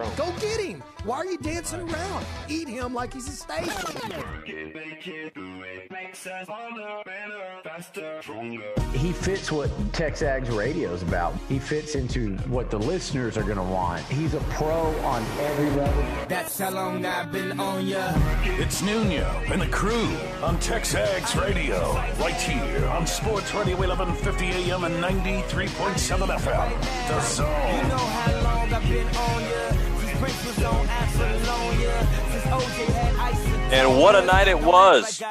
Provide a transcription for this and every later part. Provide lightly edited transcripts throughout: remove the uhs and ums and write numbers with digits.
own. Go get him. Why are you dancing around? Eat him like he's a steak. He fits what TexAgs radio is about. He fits into what the listeners are going to want. He's a pro on every level. That's how long I've been on ya. It's Nuño and the crew on TexAgs radio. Right here on Sports Radio 1150 AM and 93.7 FM. The Zone. You know how long I've been on ya. Since Prince was on Apollonia. Since OJ had ice. And what a night it was.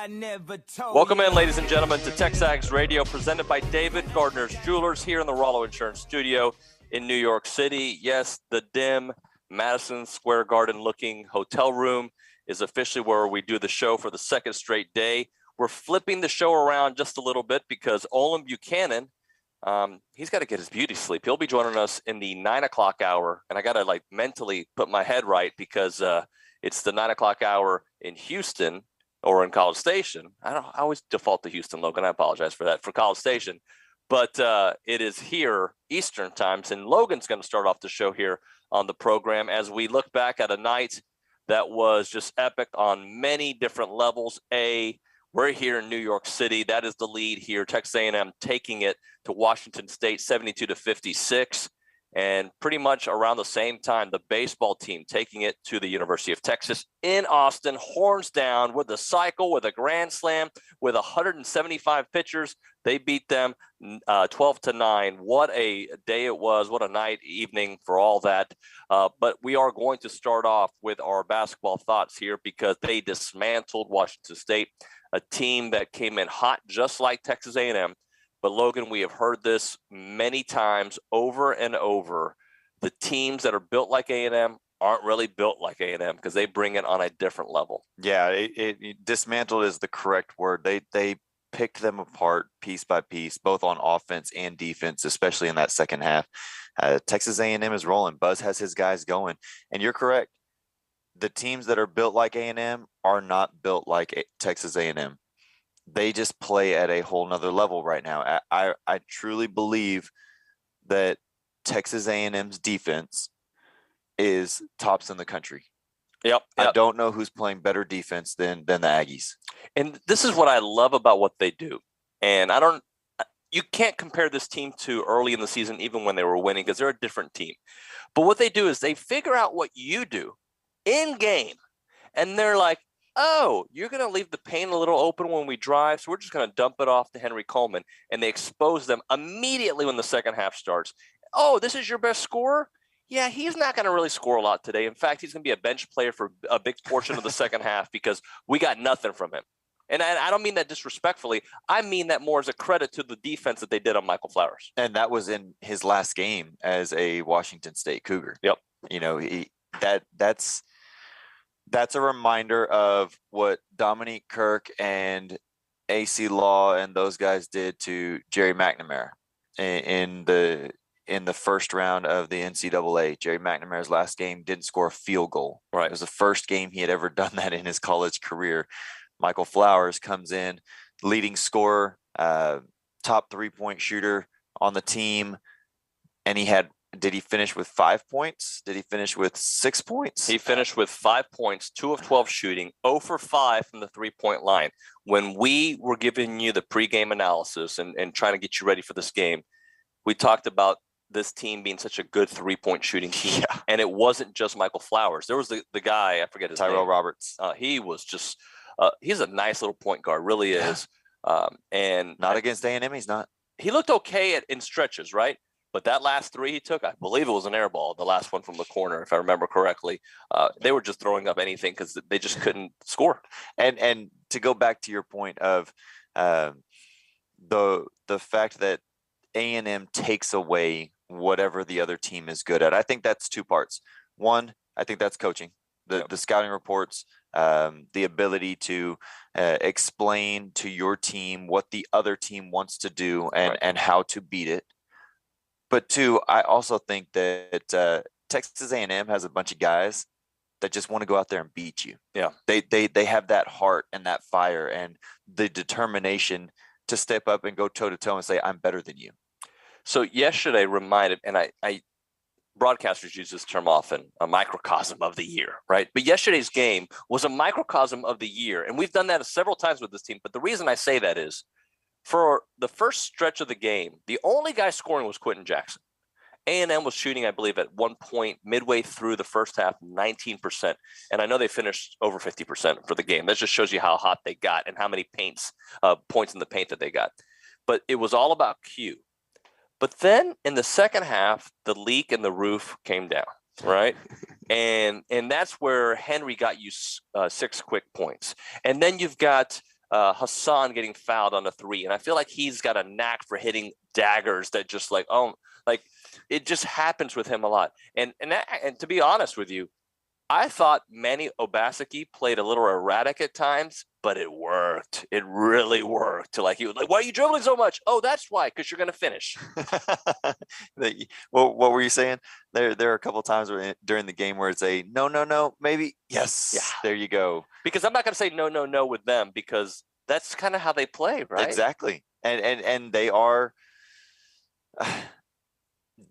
Welcome in, ladies and gentlemen, to TexAgs Radio, presented by David Gardner's Jewelers here in the Rollo Insurance Studio in New York City. Yes, the dim Madison Square Garden-looking hotel room is officially where we do the show for the second straight day. We're flipping the show around just a little bit because Olin Buchanan, he's got to get his beauty sleep. He'll be joining us in the 9 o'clock hour, and I got to mentally put my head right because it's the 9 o'clock hour in Houston or in College Station. I always default to Houston, Logan. I apologize for that, for College Station. But it is here Eastern times, and Logan's going to start off the show here on the program as we look back at a night that was just epic on many different levels. We're here in New York City. That is the lead here. Texas A&M taking it to Washington State 72-56. And pretty much around the same time, the baseball team taking it to the University of Texas in Austin, horns down with a cycle, with a grand slam, with 175 pitchers. They beat them 12-9. What a day it was. What a night, evening for all that. But we are going to start off with our basketball thoughts here because they dismantled Washington State, a team that came in hot just like Texas A&M. But, Logan, we have heard this many times over and over. The teams that are built like A&M aren't really built like A&M because they bring it on a different level. Yeah, it dismantled is the correct word. They picked them apart piece by piece, both on offense and defense, especially in that second half. Texas A&M is rolling. Buzz has his guys going. And you're correct. The teams that are built like A&M are not built like Texas A&M. They just play at a whole nother level right now. I truly believe that Texas A&M's defense is tops in the country. Yep. I don't know who's playing better defense than the Aggies. And this is what I love about what they do. And you can't compare this team to early in the season, even when they were winning, because they're a different team. But what they do is they figure out what you do in game. And they're like, oh, you're going to leave the paint a little open when we drive, so we're just going to dump it off to Henry Coleman. And they expose them immediately when the second half starts. Oh, this is your best scorer? Yeah, he's not going to really score a lot today. In fact, he's going to be a bench player for a big portion of the second half because we got nothing from him. And I don't mean that disrespectfully. I mean that more as a credit to the defense that they did on Michael Flowers. And that was in his last game as a Washington State Cougar. Yep. You know, that's a reminder of what Dominique Kirk and AC Law and those guys did to Jerry McNamara in the first round of the NCAA. Jerry McNamara's last game didn't score a field goal. Right. It was the first game he had ever done that in his college career. Michael Flowers comes in, leading scorer, top 3-point shooter on the team, and did he finish with 5 points? Did he finish with 6 points? He finished with 5 points, 2 of 12 shooting, 0 for 5 from the 3-point line. When we were giving you the pregame analysis and trying to get you ready for this game, we talked about this team being such a good 3-point shooting team. Yeah. And it wasn't just Michael Flowers. There was the guy, I forget his name. Tyrell Roberts. He was just he's a nice little point guard, really is. And not against A&M, he's not. He looked okay in stretches, right? But that last three he took, I believe it was an air ball, the last one from the corner, if I remember correctly. They were just throwing up anything because they just couldn't score. And to go back to your point of the fact that A&M takes away whatever the other team is good at, I think that's two parts. One, I think that's coaching. The scouting reports, the ability to explain to your team what the other team wants to do and how to beat it. But two, I also think that Texas A&M has a bunch of guys that just want to go out there and beat you. Yeah, they have that heart and that fire and the determination to step up and go toe to toe and say, "I'm better than you." So yesterday reminded, and I broadcasters use this term often, a microcosm of the year, right? But yesterday's game was a microcosm of the year. And we've done that several times with this team. But the reason I say that is for the first stretch of the game, the only guy scoring was Quentin Jackson. A&M was shooting, I believe, at one point midway through the first half, 19%. And I know they finished over 50% for the game. That just shows you how hot they got and how many points in the paint that they got. But it was all about Q. But then in the second half, the leak in the roof came down, right? and that's where Henry got you 6 quick points. And then you've got Hassan getting fouled on a 3. And I feel like he's got a knack for hitting daggers that just it just happens with him a lot. And to be honest with you, I thought Manny Obaseki played a little erratic at times, but it worked. It really worked. He was like, "Why are you dribbling so much?" Oh, that's why, because you're going to finish. Well, what were you saying? There are a couple of times during the game where it's a no, maybe yes. Yeah. There you go. Because I'm not going to say no with them because that's kind of how they play, right? Exactly. And they are.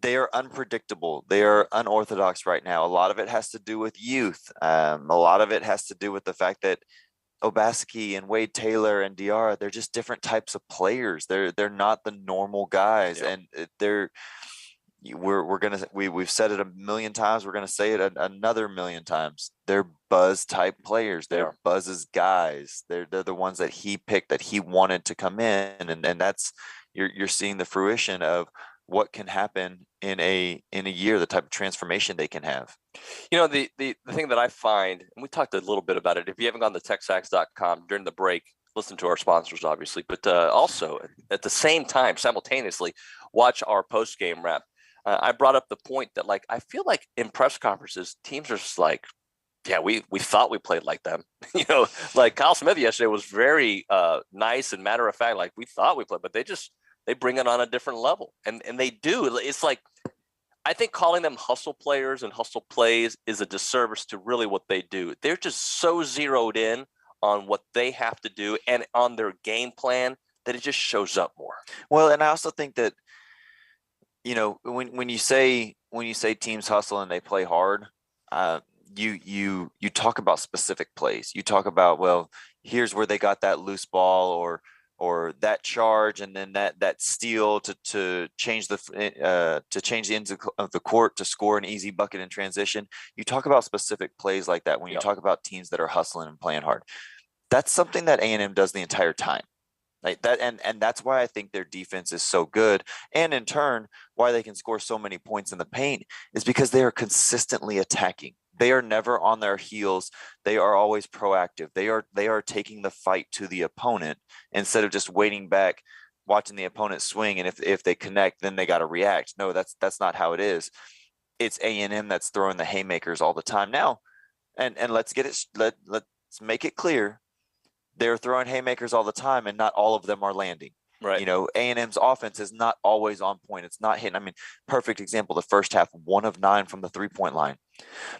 They are unpredictable. They are unorthodox right now. A lot of it has to do with youth. A lot of it has to do with the fact that Obaseki and Wade Taylor and Diarra, they're just different types of players. They're not the normal guys, and we've said it a million times. We're gonna say it another million times. They're Buzz type players. They're Buzz's guys. They're the ones that he picked, that he wanted to come in, and that's you're seeing the fruition of what can happen in a year, the type of transformation they can have. The thing that I find, and we talked a little bit about it, if you haven't gone to TexAgs.com during the break, listen to our sponsors, obviously, but also at the same time, simultaneously, watch our post-game wrap. I brought up the point that, I feel like in press conferences, teams are just like, yeah, we thought we played like them. Kyle Smith yesterday was very nice and matter of fact, we thought we played, but they bring it on a different level. And they do. It's I think calling them hustle players and hustle plays is a disservice to really what they do. They're just so zeroed in on what they have to do and on their game plan that it just shows up more. Well, and I also think that, when you say teams hustle and they play hard, you talk about specific plays. You talk about, well, here's where they got that loose ball or that charge, and then that steal to change the ends of the court to score an easy bucket in transition. You talk about specific plays like that when you talk about teams that are hustling and playing hard. That's something that A&M does the entire time. Like that, and that's why I think their defense is so good, and in turn, why they can score so many points in the paint is because they are consistently attacking. They are never on their heels. They are always proactive. They are taking the fight to the opponent instead of just waiting back, watching the opponent swing. And if they connect, then they got to react. No, that's not how it is. It's A&M that's throwing the haymakers all the time now. And let's make it clear. They're throwing haymakers all the time, and not all of them are landing. Right. A&M's offense is not always on point. It's not hitting. I mean, perfect example, the first half, 1 of 9 from the 3-point line.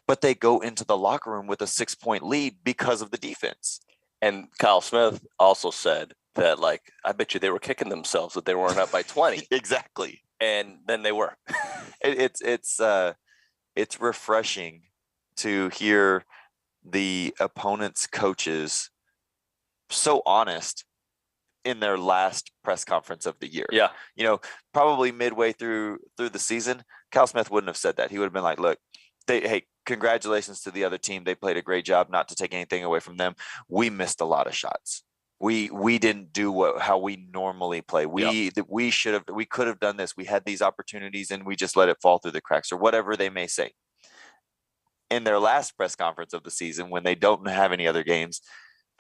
But they go into the locker room with a 6-point lead because of the defense. And Kyle Smith also said that, I bet you they were kicking themselves that they weren't up by 20. Exactly. And then they were. It's refreshing to hear the opponent's coaches so honest in their last press conference of the year. Yeah. Probably midway through the season, Cal Smith wouldn't have said that. He would have been like, look, hey, congratulations to the other team. They played a great job, not to take anything away from them. We missed a lot of shots. We didn't do how we normally play. We could have done this. We had these opportunities and we just let it fall through the cracks, or whatever they may say. In their last press conference of the season, when they don't have any other games,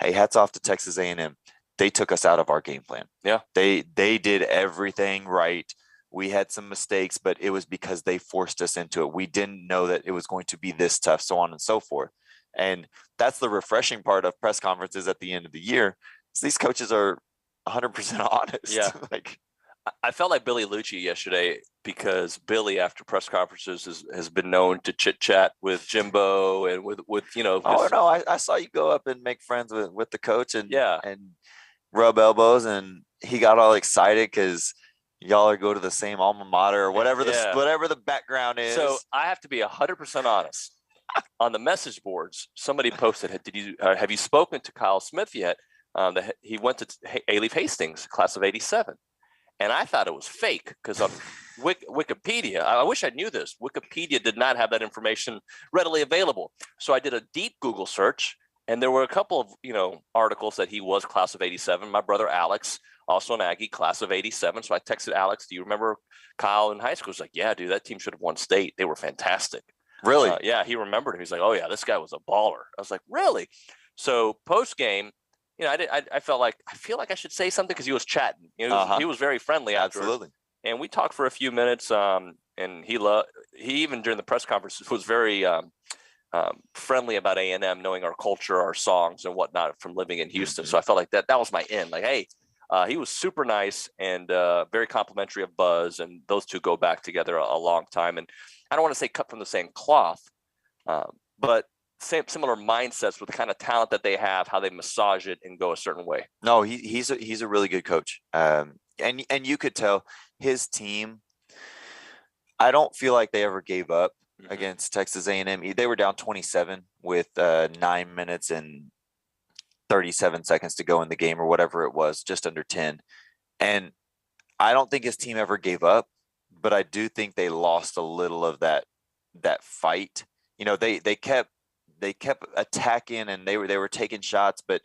hey, hats off to Texas A&M. They took us out of our game plan. Yeah. They did everything right. We had some mistakes, but it was because they forced us into it. We didn't know that it was going to be this tough, so on and so forth. And that's the refreshing part of press conferences at the end of the year. Is these coaches are 100% honest. Yeah. I felt like Billy Liucci yesterday, because Billy, after press conferences, has been known to chit chat with Jimbo and with Oh no, I saw you go up and make friends with the coach and yeah, and rub elbows, and he got all excited because y'all are go to the same alma mater or whatever Yeah. whatever the background is. So I have to be 100% honest. On the message boards, somebody posted, have you spoken to Kyle Smith yet? He went to A-Leaf Hastings, class of 87. And I thought it was fake because on Wikipedia, I wish I knew this. Wikipedia did not have that information readily available. So I did a deep Google search, and there were a couple of, articles that he was class of 87. My brother Alex, also an Aggie, class of 87. So I texted Alex, do you remember Kyle in high school? He's like, yeah, dude, that team should have won state. They were fantastic. Really? Yeah, he remembered him. He's like, oh, yeah, this guy was a baller. I was like, really? So post-game, I feel like I should say something because he was chatting. He was very friendly afterwards. Absolutely. And we talked for a few minutes. And he even during the press conference was very friendly about A&M, knowing our culture, our songs, and whatnot from living in Houston. So I felt like that was my in. Like, hey, he was super nice and very complimentary of Buzz, and those two go back together a long time. And I don't want to say cut from the same cloth, but similar mindsets with the kind of talent that they have, how they massage it and go a certain way. No, he's a really good coach. And you could tell his team, I don't feel like they ever gave up against Texas A&M. They were down 27 with 9 minutes and 37 seconds to go in the game or whatever it was, just under 10. And I don't think his team ever gave up, but I do think they lost a little of that fight. They kept attacking and they were taking shots, but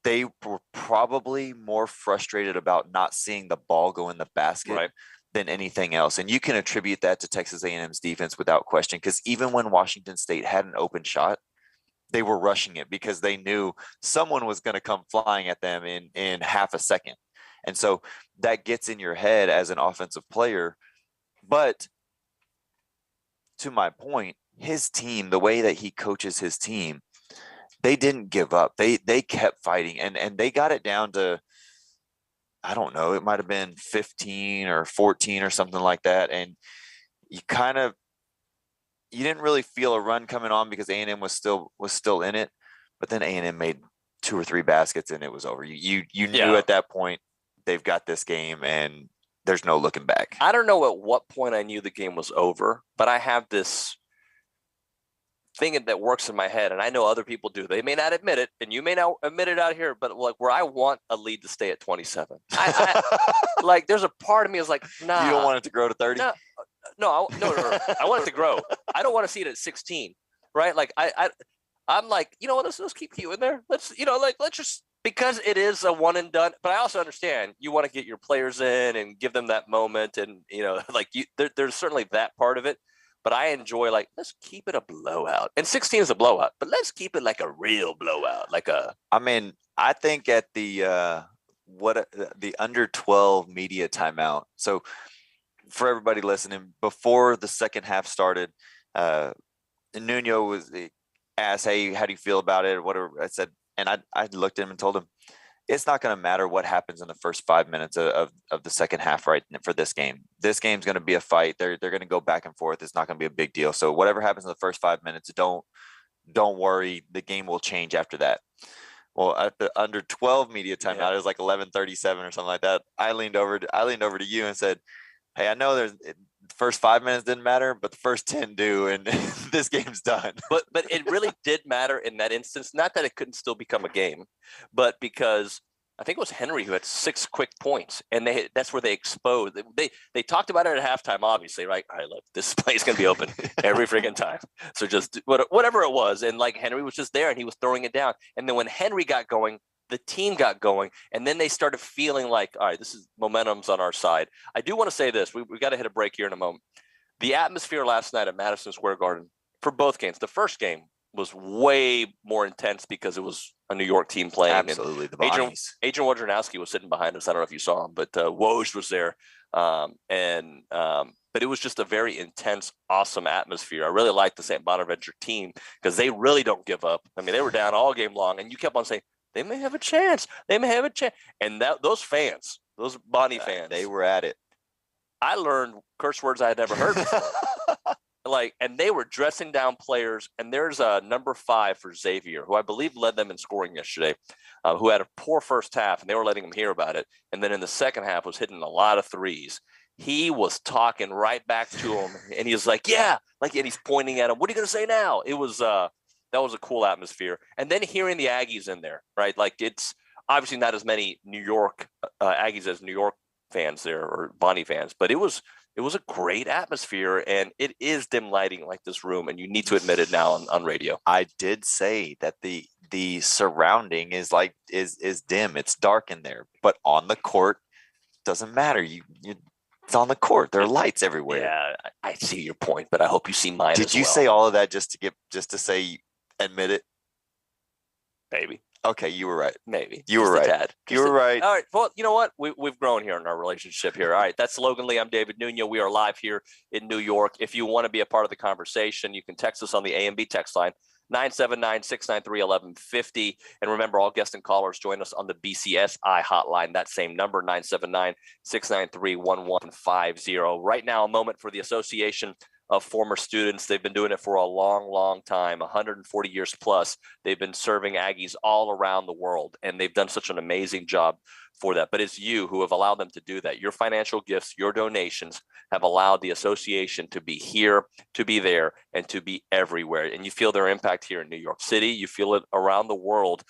they were probably more frustrated about not seeing the ball go in the basket than anything else. And you can attribute that to Texas A&M's defense without question, because even when Washington State had an open shot, they were rushing it because they knew someone was going to come flying at them in half a second. And so that gets in your head as an offensive player. But to my point, his team, the way that he coaches his team, they didn't give up. They kept fighting and they got it down to, I don't know, it might have been 15 or 14 or something like that. And you didn't really feel a run coming on because A&M was still in it, but then A&M made 2 or 3 baskets and it was over. You knew at that point they've got this game and there's no looking back. I don't know at what point I knew the game was over, but I have this thing that works in my head, and I know other people do. They may not admit it, and you may not admit it out here, but like where I want a lead to stay at 27. I like there's a part of me is like, nah. You don't want it to grow to 30? No, I want it to grow. I don't want to see it at 16, right? Like I'm like, you know what, let's keep you in there. Let's just, because it is a one and done, but I also understand you want to get your players in and give them that moment. And, there's certainly that part of it, but I enjoy let's keep it a blowout. And 16 is a blowout, but let's keep it like a real blowout. I think at the under 12 media timeout. So for everybody listening, before the second half started, Nuño was asked, hey, how do you feel about it? Or whatever. I said, and I looked at him and told him, it's not going to matter what happens in the first 5 minutes of the second half, right? For this game, this game's going to be a fight. They're going to go back and forth. It's not going to be a big deal. So whatever happens in the first 5 minutes, don't worry. The game will change after that. Well, at the under 12 media timeout, it was like 11:37 or something like that. I leaned over to you and said, hey, I know the first 5 minutes didn't matter, but the first 10 do, and this game's done. But it really did matter in that instance. Not that it couldn't still become a game, but because I think it was Henry who had 6 quick points, and that's where they exposed. They talked about it at halftime, obviously, right? All right, look, this play's going to be open every freaking time. So just whatever it was, and Henry was just there, and he was throwing it down. And then when Henry got going, the team got going, and then they started feeling like, all right, this is momentum's on our side. I do want to say this. We got to hit a break here in a moment. The atmosphere last night at Madison Square Garden for both games. The first game was way more intense because it was a New York team playing. Absolutely. The Bonnies. Adrian Wojnarowski was sitting behind us. I don't know if you saw him, but Woj was there. But it was just a very intense, awesome atmosphere. I really liked the St. Bonaventure team because they really don't give up. I mean, they were down all game long, and you kept on saying, they may have a chance. They may have a chance. And those fans, those Bonnie fans, they were at it. I learned curse words I had never heard before. and they were dressing down players. And there's a number 5 for Xavier, who I believe led them in scoring yesterday, who had a poor first half, and they were letting him hear about it. And then in the second half was hitting a lot of threes. He was talking right back to him, and he was like, yeah, and he's pointing at him. What are you going to say now? It was, that was a cool atmosphere. And then hearing the Aggies in there, right? It's obviously not as many New York Aggies as New York fans there, or Bonnie fans, but it was a great atmosphere, and it is dim lighting like this room, and you need to admit it now on radio. I did say that the surrounding is dim. It's dark in there, but on the court doesn't matter. It's on the court. There are lights everywhere. Yeah, I see your point, but I hope you see mine. Did you say all of that just to say admit it? Maybe. Okay, you were right. Maybe. You were right. You were right. All right. Well, you know what? We've grown here in our relationship here. All right. That's Logan Lee. I'm David Nuño. We are live here in New York. If you want to be a part of the conversation, you can text us on the A&B text line, 979-693-1150. And remember, all guests and callers join us on the BCSI hotline, that same number, 979-693-1150. Right now, a moment for the Association of Former Students. They've been doing it for a long, long time, 140 years plus. They've been serving Aggies all around the world, and they've done such an amazing job for that. But it's you who have allowed them to do that. Your financial gifts, your donations have allowed the association to be here, to be there, and to be everywhere. And you feel their impact here in New York City. You feel it around the world.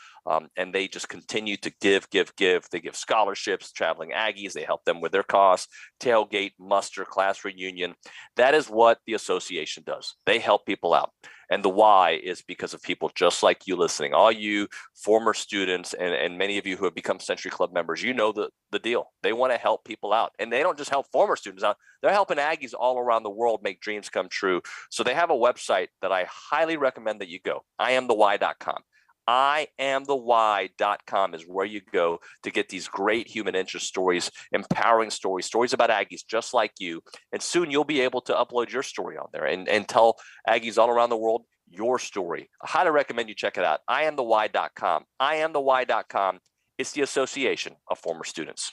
And they just continue to give. They give scholarships, traveling Aggies. They help them with their costs, tailgate, muster, class reunion. That is what the association does. They help people out. And the why is because of people just like you listening, all you former students and many of you who have become Century Club members. You know the deal. They want to help people out. And they don't just help former students out. They're helping Aggies all around the world make dreams come true. So they have a website that I highly recommend that you go, IamTheWhy.com. IamTheWhy.com is where you go to get these great human interest stories, empowering stories about Aggies just like you. And soon you'll be able to upload your story on there and tell Aggies all around the world your story. I highly recommend you check it out. IamTheWhy.com. IamTheWhy.com. It's the Association of Former Students.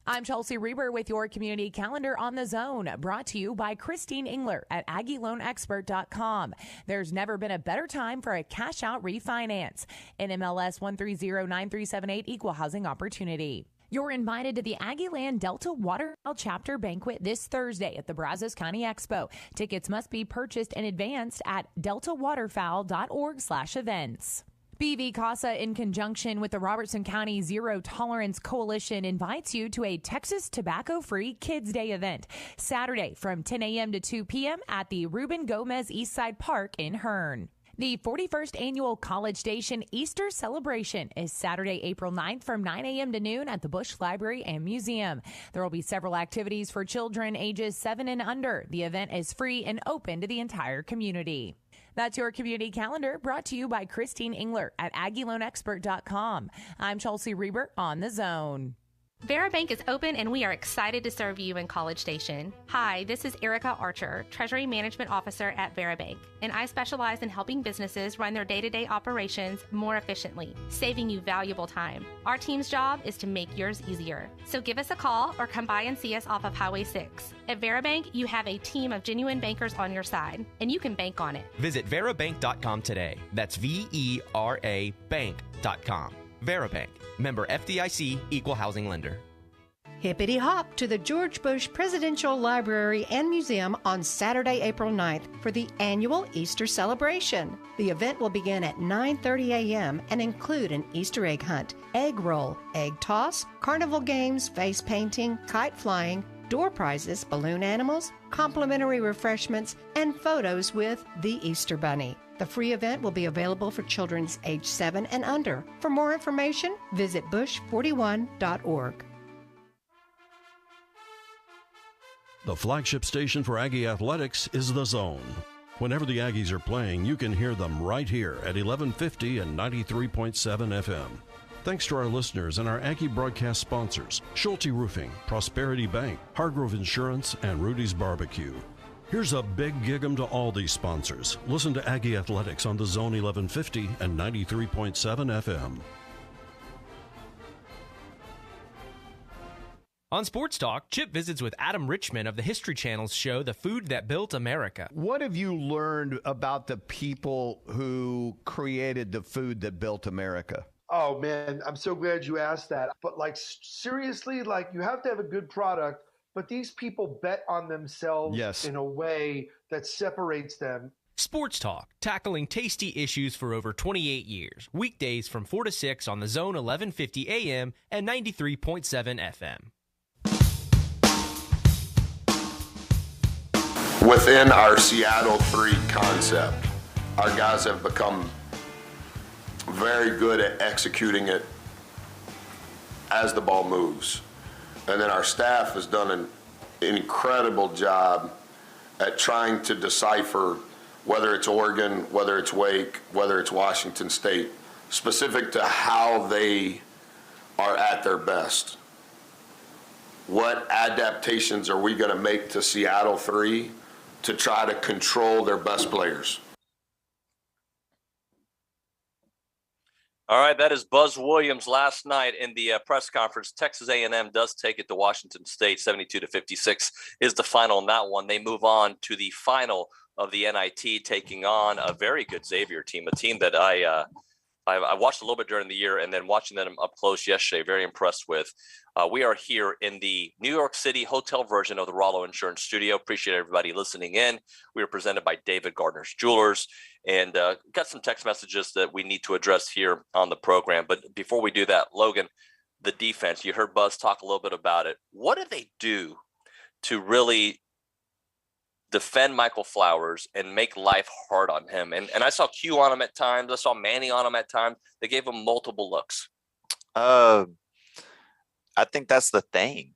I'm Chelsea Reber with your community calendar on the zone, brought to you by Christine Engler at AggieLoanExpert.com. There's never been a better time for a cash out refinance. NMLS 1309378, equal housing opportunity. You're invited to the Aggieland Delta Waterfowl Chapter Banquet this Thursday at the Brazos County Expo. Tickets must be purchased in advance at deltawaterfowl.org/events. BV CASA, in conjunction with the Robertson County Zero Tolerance Coalition, invites you to a Texas Tobacco-Free Kids Day event Saturday from 10 a.m. to 2 p.m. at the Ruben Gomez Eastside Park in Hearn. The 41st Annual College Station Easter Celebration is Saturday, April 9th from 9 a.m. to noon at the Bush Library and Museum. There will be several activities for children ages 7 and under. The event is free and open to the entire community. That's your community calendar, brought to you by Christine Engler at AggieLoanExpert.com. I'm Chelsea Reber on the Zone. Vera Bank is open and we are excited to serve you in College Station. Hi, this is Erica Archer, Treasury Management Officer at Vera Bank, and I specialize in helping businesses run their day-to-day operations more efficiently, saving you valuable time. Our team's job is to make yours easier. So give us a call or come by and see us off of Highway 6. At Vera Bank, you have a team of genuine bankers on your side, and you can bank on it. Visit verabank.com today. That's VERA bank.com. Vera Bank, member FDIC, equal housing lender. Hippity hop to the George Bush Presidential Library and Museum on Saturday, April 9th for the annual Easter celebration. The event will begin at 9:30 a.m. and include an Easter egg hunt, egg roll, egg toss, carnival games, face painting, kite flying, door prizes, balloon animals, complimentary refreshments, and photos with the Easter Bunny. The free event will be available for children age 7 and under. For more information, visit bush41.org. The flagship station for Aggie Athletics is The Zone. Whenever the Aggies are playing, you can hear them right here at 1150 and 93.7 FM. Thanks to our listeners and our Aggie broadcast sponsors, Schulte Roofing, Prosperity Bank, Hargrove Insurance, and Rudy's Barbecue. Here's a big gig-em to all these sponsors. Listen to Aggie Athletics on The Zone 1150 and 93.7 FM. On Sports Talk, Chip visits with Adam Richman of the History Channel's show, The Food That Built America. What have you learned about the people who created the food that built America? Oh, man, I'm so glad you asked that. But, like, seriously, like, you have to have a good product, but these people bet on themselves in a way that separates them. Sports Talk, tackling tasty issues for over 28 years. Weekdays from 4 to 6 on the Zone 1150 AM and 93.7 FM. Within our Seattle 3 concept, our guys have become very good at executing it as the ball moves. And then our staff has done an incredible job at trying to decipher whether it's Oregon, whether it's Wake, whether it's Washington State, specific to how they are at their best. What adaptations are we going to make to Seattle 3 to try to control their best players? All right, that is Buzz Williams last night in the press conference. Texas A&M does take it to Washington State. 72-56 is the final in that one. They move on to the final of the NIT, taking on a very good Xavier team, a team that I watched a little bit during the year, and then watching them up close yesterday, very impressed with. We are here in the New York City hotel version of the Rollo Insurance Studio. Appreciate everybody listening in. We are presented by David Gardner's Jewelers, and got some text messages that we need to address here on the program. But before we do that, Logan, the defense, you heard Buzz talk a little bit about it. What did they do to really defend Michael Flowers and make life hard on him? And I saw Q on him at times. I saw Manny on him at times. They gave him multiple looks. I think that's the thing.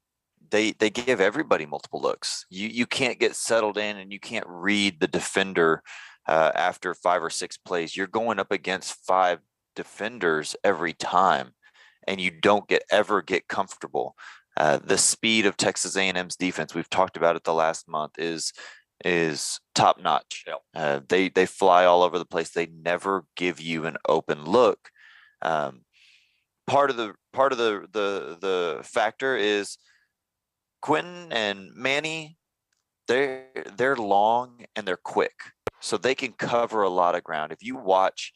They give everybody multiple looks. You can't get settled in, and you can't read the defender after 5 or 6 plays. You're going up against 5 defenders every time, and you don't ever get comfortable. The speed of Texas A&M's defense, we've talked about it the last month, is top notch. Yep. They fly all over the place. They never give you an open look. Part of the factor is Quentin and Manny. They're long and they're quick, so they can cover a lot of ground. If you watch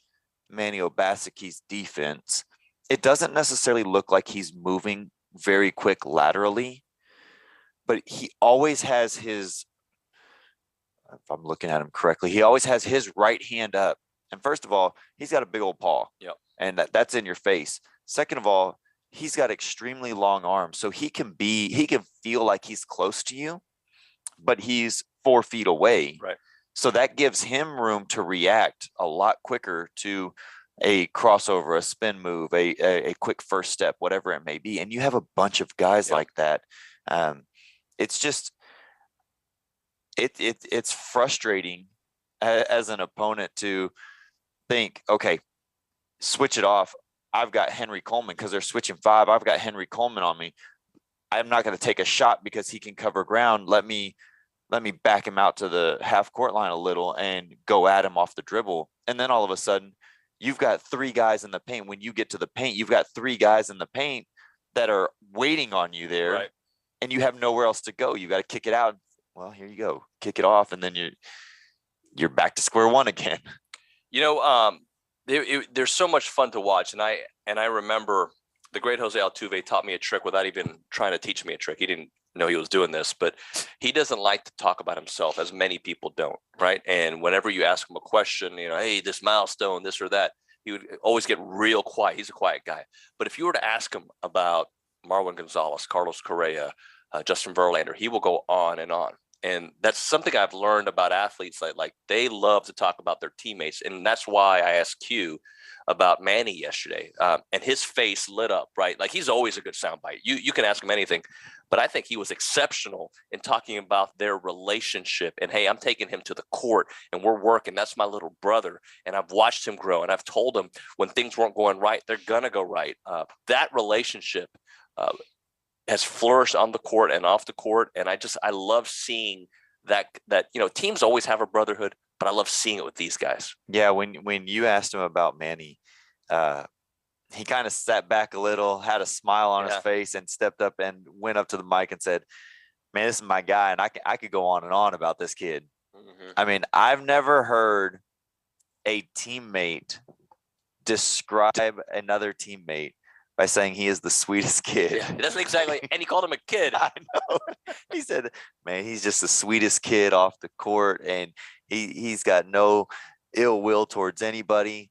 Manny Obasiki's defense, it doesn't necessarily look like he's moving very quick laterally, but he always has his, if I'm looking at him correctly, he always has his right hand up. And first of all, he's got a big old paw. Yep. And that's in your face. Second of all, he's got extremely long arms, so he can feel like he's close to you, but he's 4 feet away. Right. So that gives him room to react a lot quicker to a crossover, a spin move, a quick first step, whatever it may be. And you have a bunch of guys like that. It's just, it's frustrating as an opponent to think, okay, switch it off. I've got Henry Coleman because they're switching 5. I've got Henry Coleman on me. I'm not going to take a shot because he can cover ground. Let me back him out to the half court line a little and go at him off the dribble. And then all of a sudden you've got 3 guys in the paint. When you get to the paint, you've got 3 guys in the paint that are waiting on you there. Right. And you have nowhere else to go. You got to kick it out. Well, here you go. Kick it off. And then you're back to square one again. You know, there's so much fun to watch. And I remember the great Jose Altuve taught me a trick without even trying to teach me a trick. He didn't know he was doing this, but he doesn't like to talk about himself, as many people don't, right? And whenever you ask him a question, hey, this milestone, this or that, he would always get real quiet. He's a quiet guy. But if you were to ask him about Marwin Gonzalez, Carlos Correa, Justin Verlander, he will go on and on. And that's something I've learned about athletes. Like they love to talk about their teammates. And that's why I asked Q about Manny yesterday. And his face lit up, right? Like he's always a good soundbite. You can ask him anything. But I think he was exceptional in talking about their relationship. And, hey, I'm taking him to the court and we're working. That's my little brother. And I've watched him grow. And I've told him when things weren't going right, they're going to go right. That relationship has flourished on the court and off the court. And I love seeing that, teams always have a brotherhood, but I love seeing it with these guys. Yeah. When you asked him about Manny, he kind of sat back a little, had a smile on his face, and stepped up and went up to the mic and said, "Man, this is my guy, and I could go on and on about this kid." Mm-hmm. I mean, I've never heard a teammate describe another teammate by saying he is the sweetest kid. Yeah, that's exactly, and he called him a kid. I know. He said, "Man, he's just the sweetest kid off the court, and he's got no ill will towards anybody."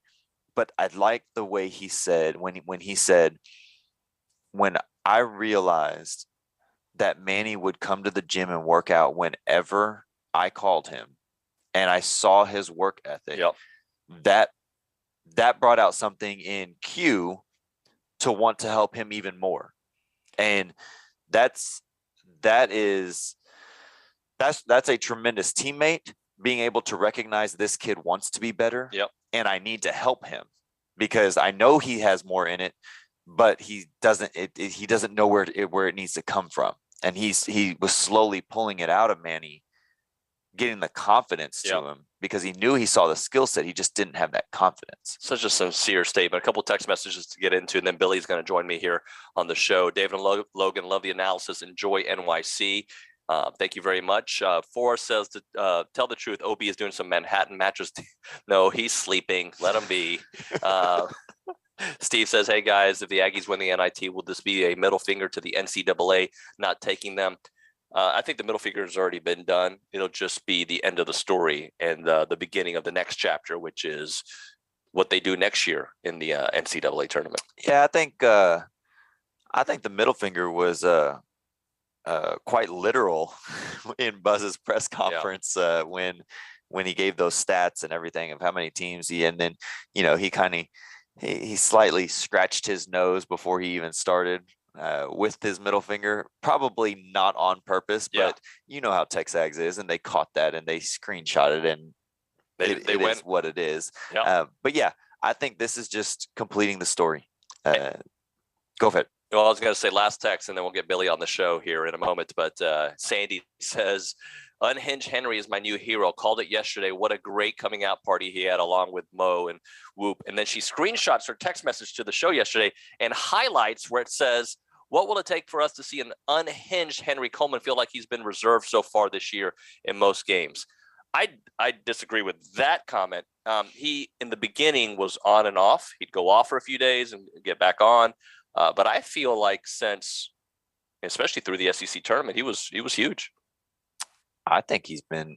But I like the way he said when he said, "When I realized that Manny would come to the gym and work out whenever I called him, and I saw his work ethic, that brought out something in Q to want to help him even more." And that's a tremendous teammate, being able to recognize this kid wants to be better. Yep. And I need to help him because I know he has more in it, but he doesn't know where it needs to come from. And he was slowly pulling it out of Manny, getting the confidence to him, because he knew he saw the skill set. He just didn't have that confidence. Such a sincere statement. A couple text messages to get into, and then Billy's going to join me here on the show. David and Logan, love the analysis. Enjoy NYC. Thank you very much. Forrest says to tell the truth, OB is doing some Manhattan mattress. No, he's sleeping. Let him be. Steve says, "Hey guys, if the Aggies win the NIT, will this be a middle finger to the NCAA not taking them?" I think the middle finger has already been done. It'll just be the end of the story and the beginning of the next chapter, which is what they do next year in the NCAA tournament. Yeah, I think the middle finger was quite literal in Buzz's press conference when he gave those stats and everything of how many teams and then he slightly scratched his nose before he even started with his middle finger, probably not on purpose, but you know how TexAgs is, and they caught that and they screenshot it, and they went what it is. But yeah, I think this is just completing the story. Go ahead. Well, I was going to say last text, and then we'll get Billy on the show here in a moment. But Sandy says, "Unhinged Henry is my new hero. Called it yesterday. What a great coming out party he had along with Mo and Whoop." And then she screenshots her text message to the show yesterday and highlights where it says, "What will it take for us to see an unhinged Henry Coleman feel like he's been reserved so far this year in most games?" I disagree with that comment. He, in the beginning, was on and off. He'd go off for a few days and get back on. But I feel like since, especially through the SEC tournament, he was huge. I think he's been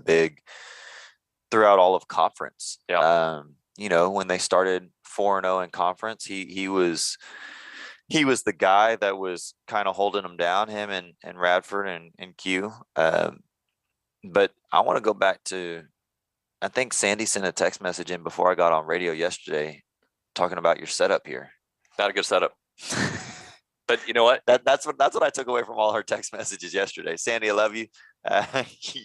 big throughout all of conference. When they started 4-0 in conference, he was the guy that was kind of holding them down, him and Radford and Q. But I want to go back to, I think Sandy sent a text message in before I got on radio yesterday talking about your setup here. Not a good setup. But you know what? That's what I took away from all her text messages yesterday. Sandy, I love you.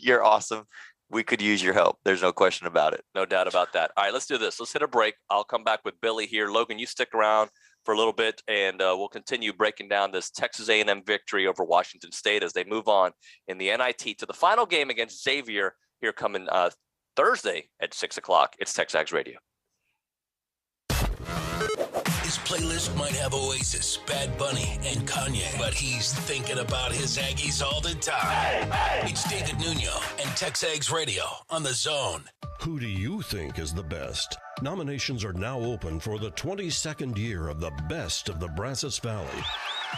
You're awesome. We could use your help. There's no question about it. No doubt about that. All right, let's do this. Let's hit a break. I'll come back with Billy here. Logan, you stick around for a little bit, and we'll continue breaking down this Texas A&M victory over Washington State as they move on in the NIT to the final game against Xavier here coming Thursday at 6 o'clock. It's TexAgs Radio. His playlist might have Oasis, Bad Bunny, and Kanye, but he's thinking about his Aggies all the time. Hey! It's David Nuño and TexAgs Radio on The Zone. Who do you think is the best? Nominations are now open for the 22nd year of the Best of the Brazos Valley.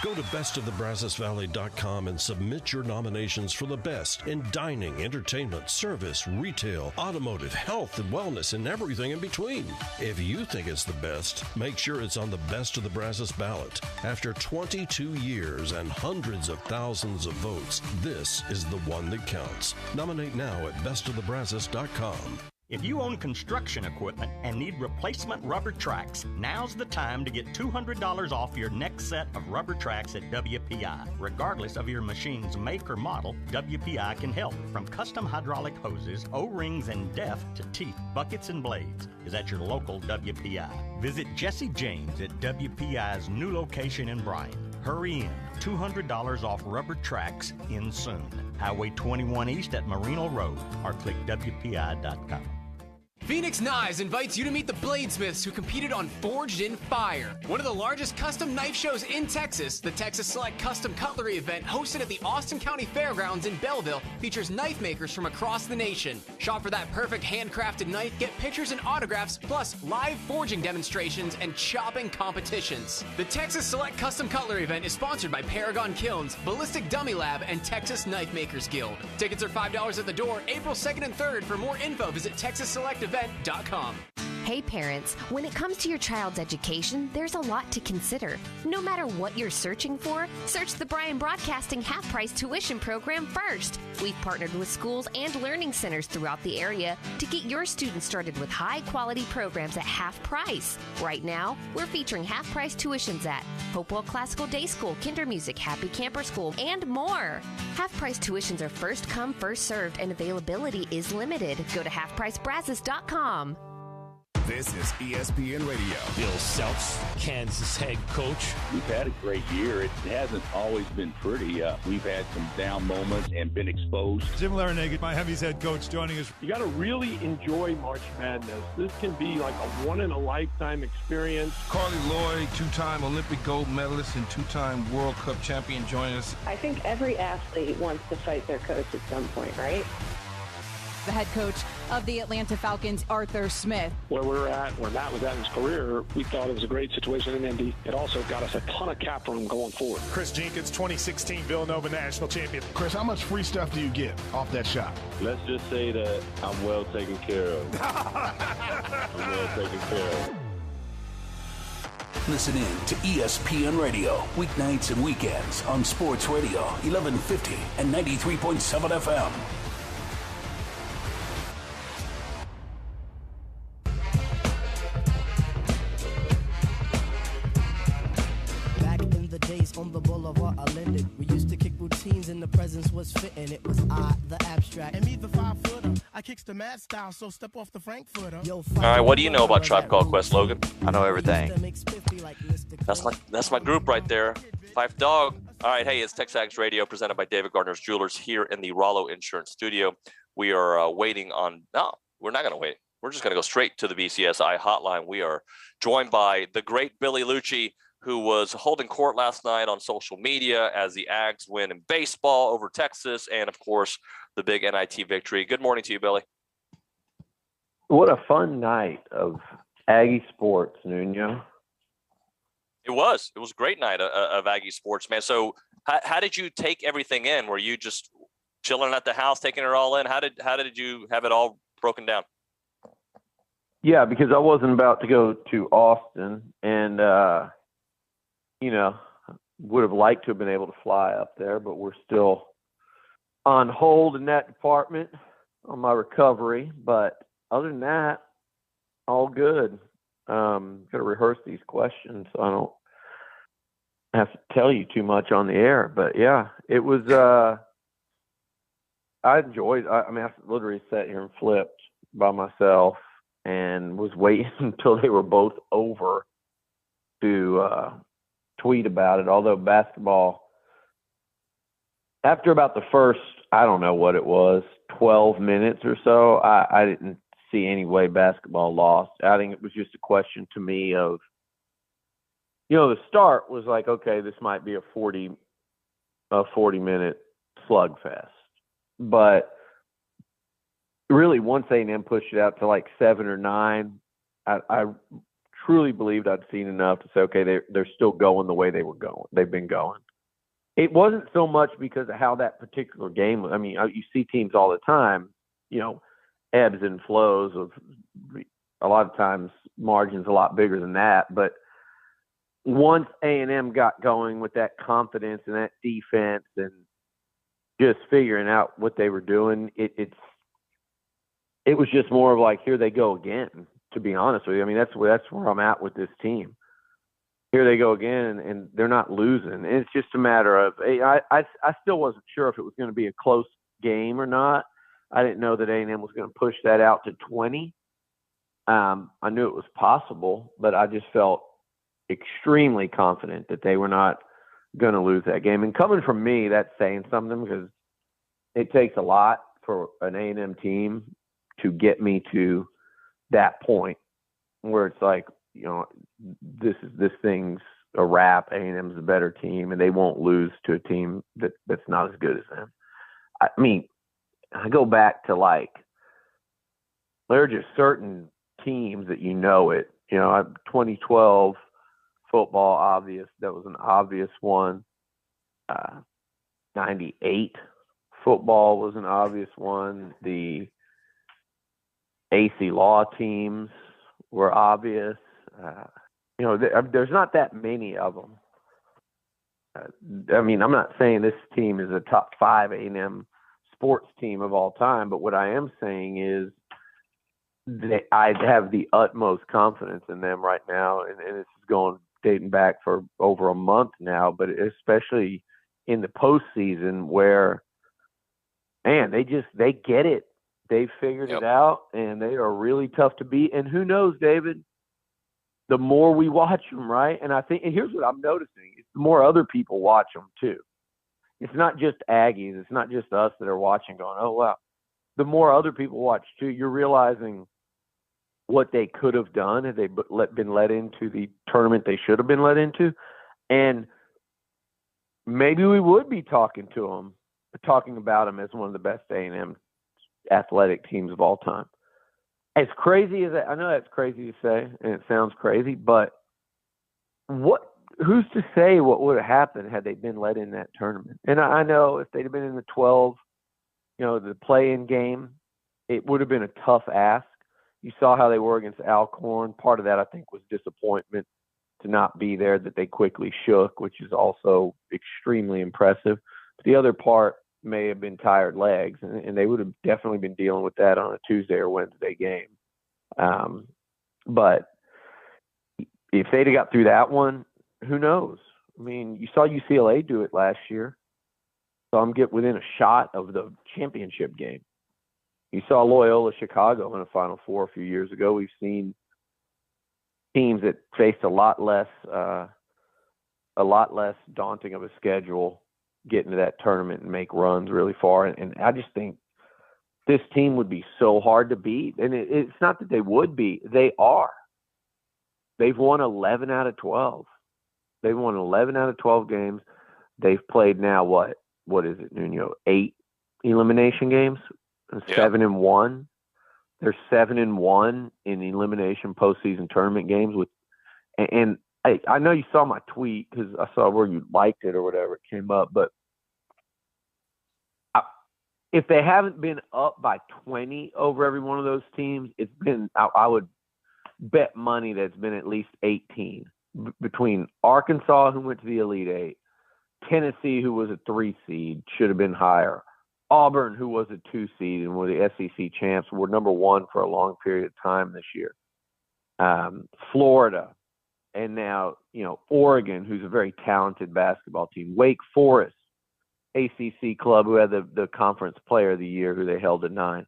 Go to bestofthebrazosvalley.com and submit your nominations for the best in dining, entertainment, service, retail, automotive, health, and wellness, and everything in between. If you think it's the best, make sure it's on the Best of the Brazos ballot. After 22 years and hundreds of thousands of votes, this is the one that counts. Nominate now at bestofthebrazos.com. If you own construction equipment and need replacement rubber tracks, now's the time to get $200 off your next set of rubber tracks at WPI. Regardless of your machine's make or model, WPI can help. From custom hydraulic hoses, O-rings, and depth to teeth, buckets, and blades is at your local WPI. Visit Jesse James at WPI's new location in Bryan. Hurry in. $200 off rubber tracks in soon. Highway 21 East at Marino Road or click WPI.com. Phoenix Knives invites you to meet the bladesmiths who competed on Forged in Fire, one of the largest custom knife shows in Texas. The Texas Select Custom Cutlery event, hosted at the Austin County Fairgrounds in Belleville, features knife makers from across the nation. Shop for that perfect handcrafted knife, get pictures and autographs, plus live forging demonstrations and chopping competitions. The Texas Select Custom Cutlery event is sponsored by Paragon Kilns, Ballistic Dummy Lab, and Texas Knife Makers Guild. Tickets are $5 at the door, April 2nd and 3rd. For more info, visit TexasSelectEvent.com. Hey parents, when it comes to your child's education, there's a lot to consider. No matter what you're searching for, search the Bryan Broadcasting half-price tuition program first. We've partnered with schools and learning centers throughout the area to get your students started with high-quality programs at half price. Right now, we're featuring half-price tuitions at Hopewell Classical Day School, Kinder Music, Happy Camper School, and more. Half-price tuitions are first come, first served, and availability is limited. Go to halfpricebrazos.com. This is ESPN Radio. Bill Self's Kansas head coach. We've had a great year. It hasn't always been pretty. We've had some down moments and been exposed. Jim Larinaga, Miami's head coach, joining us. You got to really enjoy March Madness. This can be like a one-in-a-lifetime experience. Carly Lloyd, two-time Olympic gold medalist and two-time World Cup champion, join us. I think every athlete wants to fight their coach at some point, right? The head coach of the Atlanta Falcons, Arthur Smith. Where we're at, where Matt was at in his career, we thought it was a great situation in Indy. It also got us a ton of cap room going forward. Chris Jenkins, 2016 Villanova national champion. Chris, how much free stuff do you get off that shot? Let's just say that I'm well taken care of. I'm well taken care of. Listen in to ESPN Radio, weeknights and weekends on Sports Radio, 1150 and 93.7 FM. On the boulevard, I lended. We used to kick routines and the presence was fitting. It was I, the abstract. And me, the 5-footer. I kicks the mad style, so step off the Frankfurter. All right, what do you know about Tribe Called Quest, Logan? I know everything. That's my group right there. Fife Dog. All right, hey, it's TexAgs Radio presented by David Gardner's Jewelers here in the Rollo Insurance Studio. We are waiting on. No, we're not going to wait. We're just going to go straight to the BCSI hotline. We are joined by the great Billy Liucci, who was holding court last night on social media as the Ags win in baseball over Texas, and, of course, the big NIT victory. Good morning to you, Billy. What a fun night of Aggie sports, Nuño. It was a great night of Aggie sports, man. So how did you take everything in? Were you just chilling at the house, taking it all in? How did you have it all broken down? Yeah, because I wasn't about to go to Austin, and would have liked to have been able to fly up there, but we're still on hold in that department on my recovery. But other than that, all good. Got to rehearse these questions, so I don't have to tell you too much on the air. But yeah, it was. I enjoyed. I literally sat here and flipped by myself and was waiting until they were both over to tweet about it. Although basketball, after about the first, I don't know what it was, 12 minutes or so, I didn't see any way basketball lost. I think it was just a question to me of, the start was like, okay, this might be a 40-minute slugfest. But really, once A&M pushed it out to like 7 or 9, I truly believed I'd seen enough to say, okay, they're still going the way they were going. They've been going. It wasn't so much because of how that particular game was. I mean, you see teams all the time, ebbs and flows of a lot of times margins a lot bigger than that. But once A&M got going with that confidence and that defense and just figuring out what they were doing, it was just more of like, here they go again. To be honest with you, I mean, that's where I'm at with this team. Here they go again, and they're not losing. And it's just a matter of, I still wasn't sure if it was going to be a close game or not. I didn't know that A&M was going to push that out to 20. I knew it was possible, but I just felt extremely confident that they were not going to lose that game. And coming from me, that's saying something, because it takes a lot for an A&M team to get me to that point where it's like, this thing's a wrap. A&M's a better team, and they won't lose to a team that's not as good as them. I mean, I go back to there are just certain teams that it. 2012 football, obvious. That was an obvious one. 98 football was an obvious one. The AC Law teams were obvious. There's not that many of them. I'm not saying this team is a top 5 A&M sports team of all time, but what I am saying is I have the utmost confidence in them right now, and this is dating back for over a month now, but especially in the postseason where, man, they get it. They figured it out, and they are really tough to beat. And who knows, David, the more we watch them, right? And I think, and here's what I'm noticing, is the more other people watch them too. It's not just Aggies. It's not just us that are watching going, oh, wow. The more other people watch too, you're realizing what they could have done had they been let into the tournament they should have been let into. And maybe we would be talking about them as one of the best A&M athletic teams of all time. As crazy as that, I know that's crazy to say, and it sounds crazy, but who's to say what would have happened had they been let in that tournament? And I know if they'd have been in the 12, the play-in game, it would have been a tough ask. You saw how they were against Alcorn. Part of that, I think, was disappointment to not be there, that they quickly shook, which is also extremely impressive. But the other part may have been tired legs, and they would have definitely been dealing with that on a Tuesday or Wednesday game. But if they'd have got through that one, who knows? I mean, you saw UCLA do it last year. Saw them get within a shot of the championship game. You saw Loyola Chicago in a Final Four a few years ago. We've seen teams that faced a lot less daunting of a schedule get into that tournament and make runs really far. And I just think this team would be so hard to beat. And it's not that they would be. They are. They've won 11 out of 12. They've won 11 out of 12 games. They've played now what is it, Nuño? 8 elimination games, 7-1. They're 7-1 in elimination postseason tournament games. And I know you saw my tweet because I saw where you liked it or whatever, it came up. But if they haven't been up by 20 over every one of those teams, it's been, I would bet money that it's been at least 18. Between Arkansas, who went to the Elite Eight, Tennessee, who was a 3 seed, should have been higher, Auburn, who was a 2 seed and were the SEC champs, were number 1 for a long period of time this year. Florida, and now Oregon, who's a very talented basketball team. Wake Forest, ACC club, who had the conference player of the year, who they held at 9.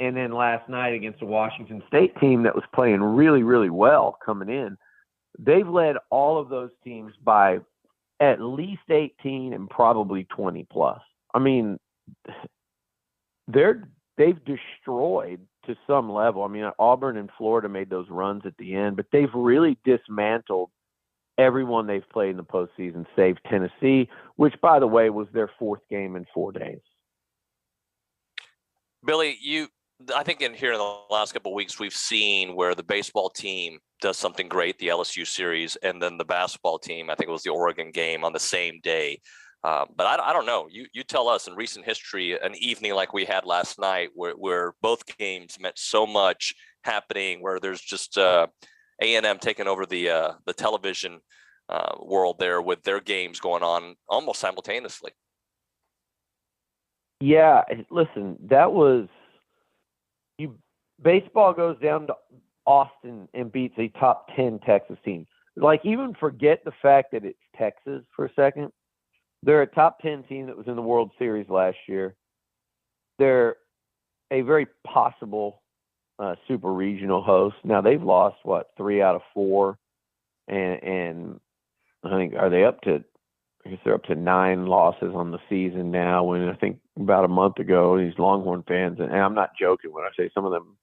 And then last night against the Washington State team that was playing really, really well coming in, they've led all of those teams by at least 18 and probably 20 plus. I mean, they've destroyed to some level. I mean, Auburn and Florida made those runs at the end, but they've really dismantled everyone they've played in the postseason, save Tennessee, which, by the way, was their 4th game in 4 days. Billy, I think in the last couple of weeks, we've seen where the baseball team does something great, the LSU series, and then the basketball team, I think it was the Oregon game, on the same day. But I don't know. You tell us, in recent history, an evening like we had last night where both games meant so much happening, where there's just A&M taking over the television world there with their games going on almost simultaneously. Yeah, listen, that was baseball goes down to Austin and beats a top 10 Texas team. Like, even forget the fact that it's Texas for a second. They're a top 10 team that was in the World Series last year. They're a very possible super regional host. Now, they've lost, 3 out of 4. And I think, they're up to 9 losses on the season now, when I think about a month ago, these Longhorn fans, and I'm not joking when I say some of them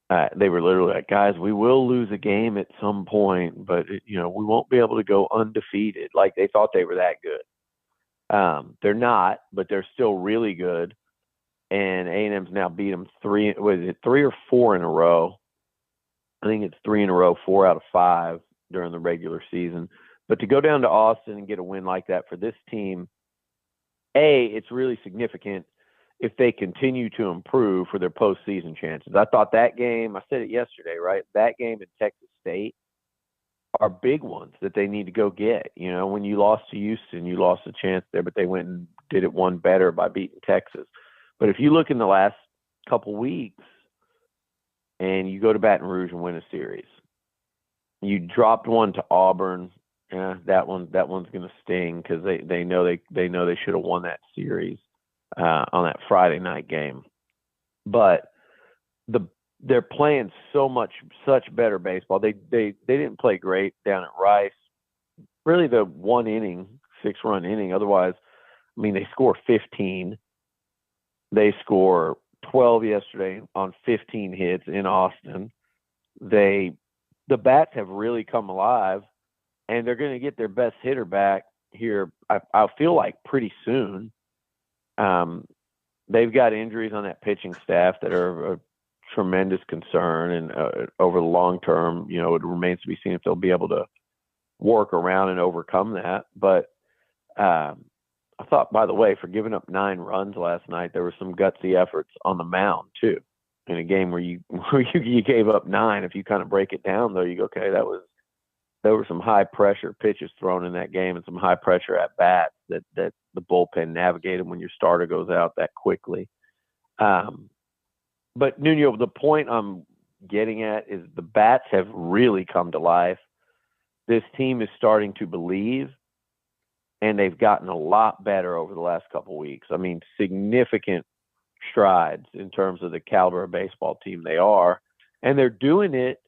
they were literally like, guys, we will lose a game at some point, but we won't be able to go undefeated. Like they thought they were that good. They're not, but they're still really good. And A&M's now beat them 3 or 4 in a row. I think it's 3 in a row, 4 out of 5 during the regular season. But to go down to Austin and get a win like that for this team, it's really significant if they continue to improve for their postseason chances. I thought that game, I said it yesterday, right? That game in Texas State are big ones that they need to go get. When you lost to Houston, you lost a chance there, but they went and did it one better by beating Texas. But if you look in the last couple weeks and you go to Baton Rouge and win a series, you dropped one to Auburn. That one's going to sting because they know they should have won that series on that Friday night game. But they're playing such better baseball. They didn't play great down at Rice. Really, the 6-run inning. Otherwise, they score 15. They score 12 yesterday on 15 hits in Austin. The bats have really come alive, and they're going to get their best hitter back here, I feel like, pretty soon. They've got injuries on that pitching staff that are a tremendous concern, and over the long term, it remains to be seen if they'll be able to work around and overcome that. But I thought, by the way, for giving up 9 runs last night, there were some gutsy efforts on the mound too. In a game where you gave up 9, if you kind of break it down, though, you go, okay, there were some high pressure pitches thrown in that game and some high pressure at bats that the bullpen navigated when your starter goes out that quickly. But Nuño, the point I'm getting at is the bats have really come to life. This team is starting to believe, and they've gotten a lot better over the last couple of weeks. Significant strides in terms of the caliber of baseball team they are. And they're doing it,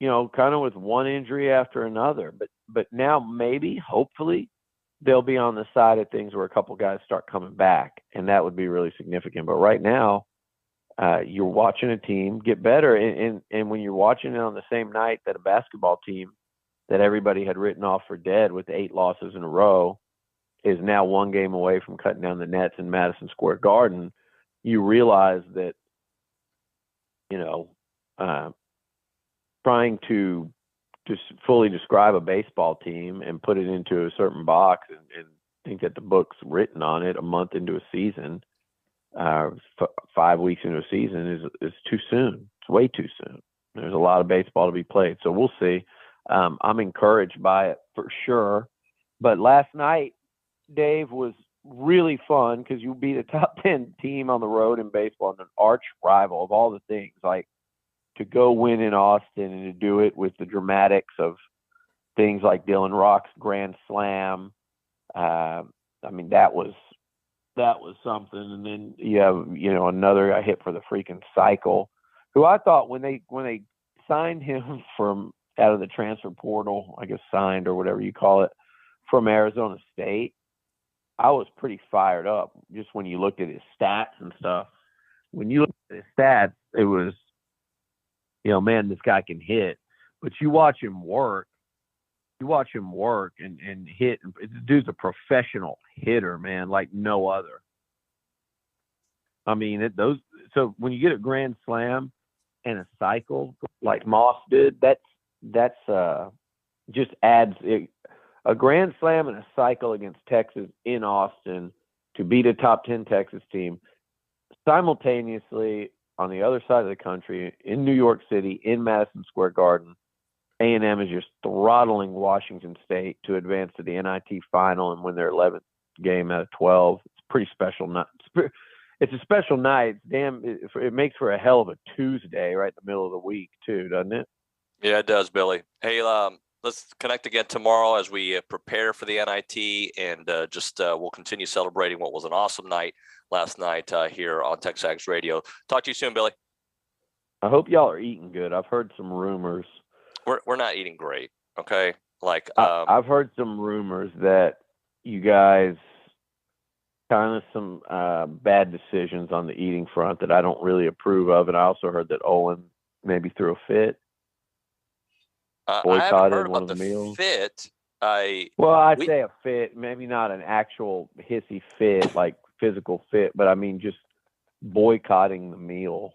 kind of with one injury after another. But now maybe, hopefully, they'll be on the side of things where a couple guys start coming back, and that would be really significant. But right now, you're watching a team get better. And when you're watching it on the same night that a basketball team that everybody had written off for dead with 8 losses in a row is now 1 game away from cutting down the nets in Madison Square Garden, you realize that, trying to just fully describe a baseball team and put it into a certain box and think that the book's written on it a month into a season, 5 weeks into a season is too soon. It's way too soon. There's a lot of baseball to be played. So we'll see. I'm encouraged by it for sure. But last night, Dave, was really fun because you beat a top 10 team on the road in baseball and an arch rival of all the things. Like, to go win in Austin and to do it with the dramatics of things like Dylan Rock's grand slam. That was something. And then you have, another guy hit for the freaking cycle, who I thought when they signed him from out of the transfer portal, I guess signed or whatever you call it, from Arizona State, I was pretty fired up just when you looked at his stats and stuff. When you look at his stats, it was, man, this guy can hit. But you watch him work and hit. The dude's a professional hitter, man, like no other. So when you get a grand slam and a cycle like Moss did, that's just adds a grand slam and a cycle against Texas in Austin to beat a top 10 Texas team simultaneously on the other side of the country in New York City, in Madison Square Garden. A&M is just throttling Washington State to advance to the NIT final and win their 11th game out of 12. It's a pretty special night. It's a special night. Damn, it makes for a hell of a Tuesday right in the middle of the week too, doesn't it? Yeah, it does, Billy. Hey, let's connect again tomorrow as we prepare for the NIT, and we'll continue celebrating what was an awesome night last night here on TexAgs Radio. Talk to you soon, Billy. I hope y'all are eating good. I've heard some rumors. We're not eating great, okay? I've heard some rumors that you guys kind of some bad decisions on the eating front that I don't really approve of. And I also heard that Olin maybe threw a fit. I haven't heard about the meals. fit. I'd say a fit, maybe not an actual hissy fit, like physical fit, but I mean just boycotting the meal.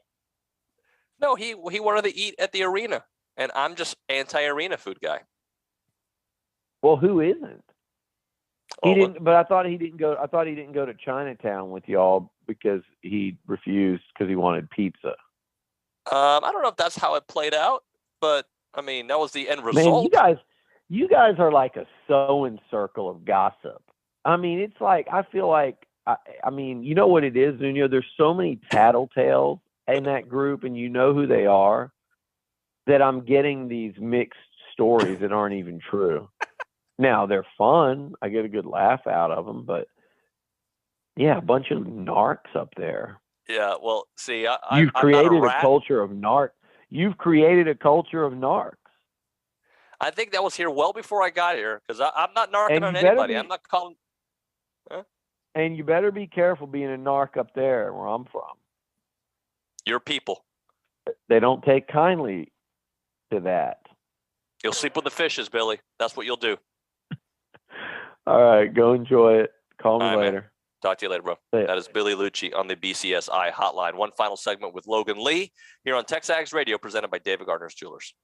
No, he wanted to eat at the arena, and I'm just anti-arena food guy. Well, who isn't? He didn't, but I thought he didn't go to Chinatown with y'all because he refused because he wanted pizza. I don't know if that's how it played out, but I mean that was the end result. Man, you guys are like a sewing circle of gossip. I mean, it's like I feel like I mean, you know what it is, Nuño? There's so many tattletales in that group, and you know who they are, that I'm getting these mixed stories that aren't even true. Now, they're fun. I get a good laugh out of them, but yeah, a bunch of narcs up there. Yeah, well, see, You've created a culture of narc. You've created a culture of narcs. I think that was here well before I got here, because I'm not narking on anybody. I'm not calling. Huh? And you better be careful being a narc up there where I'm from. Your people. They don't take kindly to that. You'll sleep with the fishes, Billy. That's what you'll do. All right, go enjoy it. Call me later. Man. Talk to you later, bro. That is Billy Liucci on the BCSI hotline. One final segment with Logan Lee here on TexAgs Radio, presented by David Gardner's Jewelers.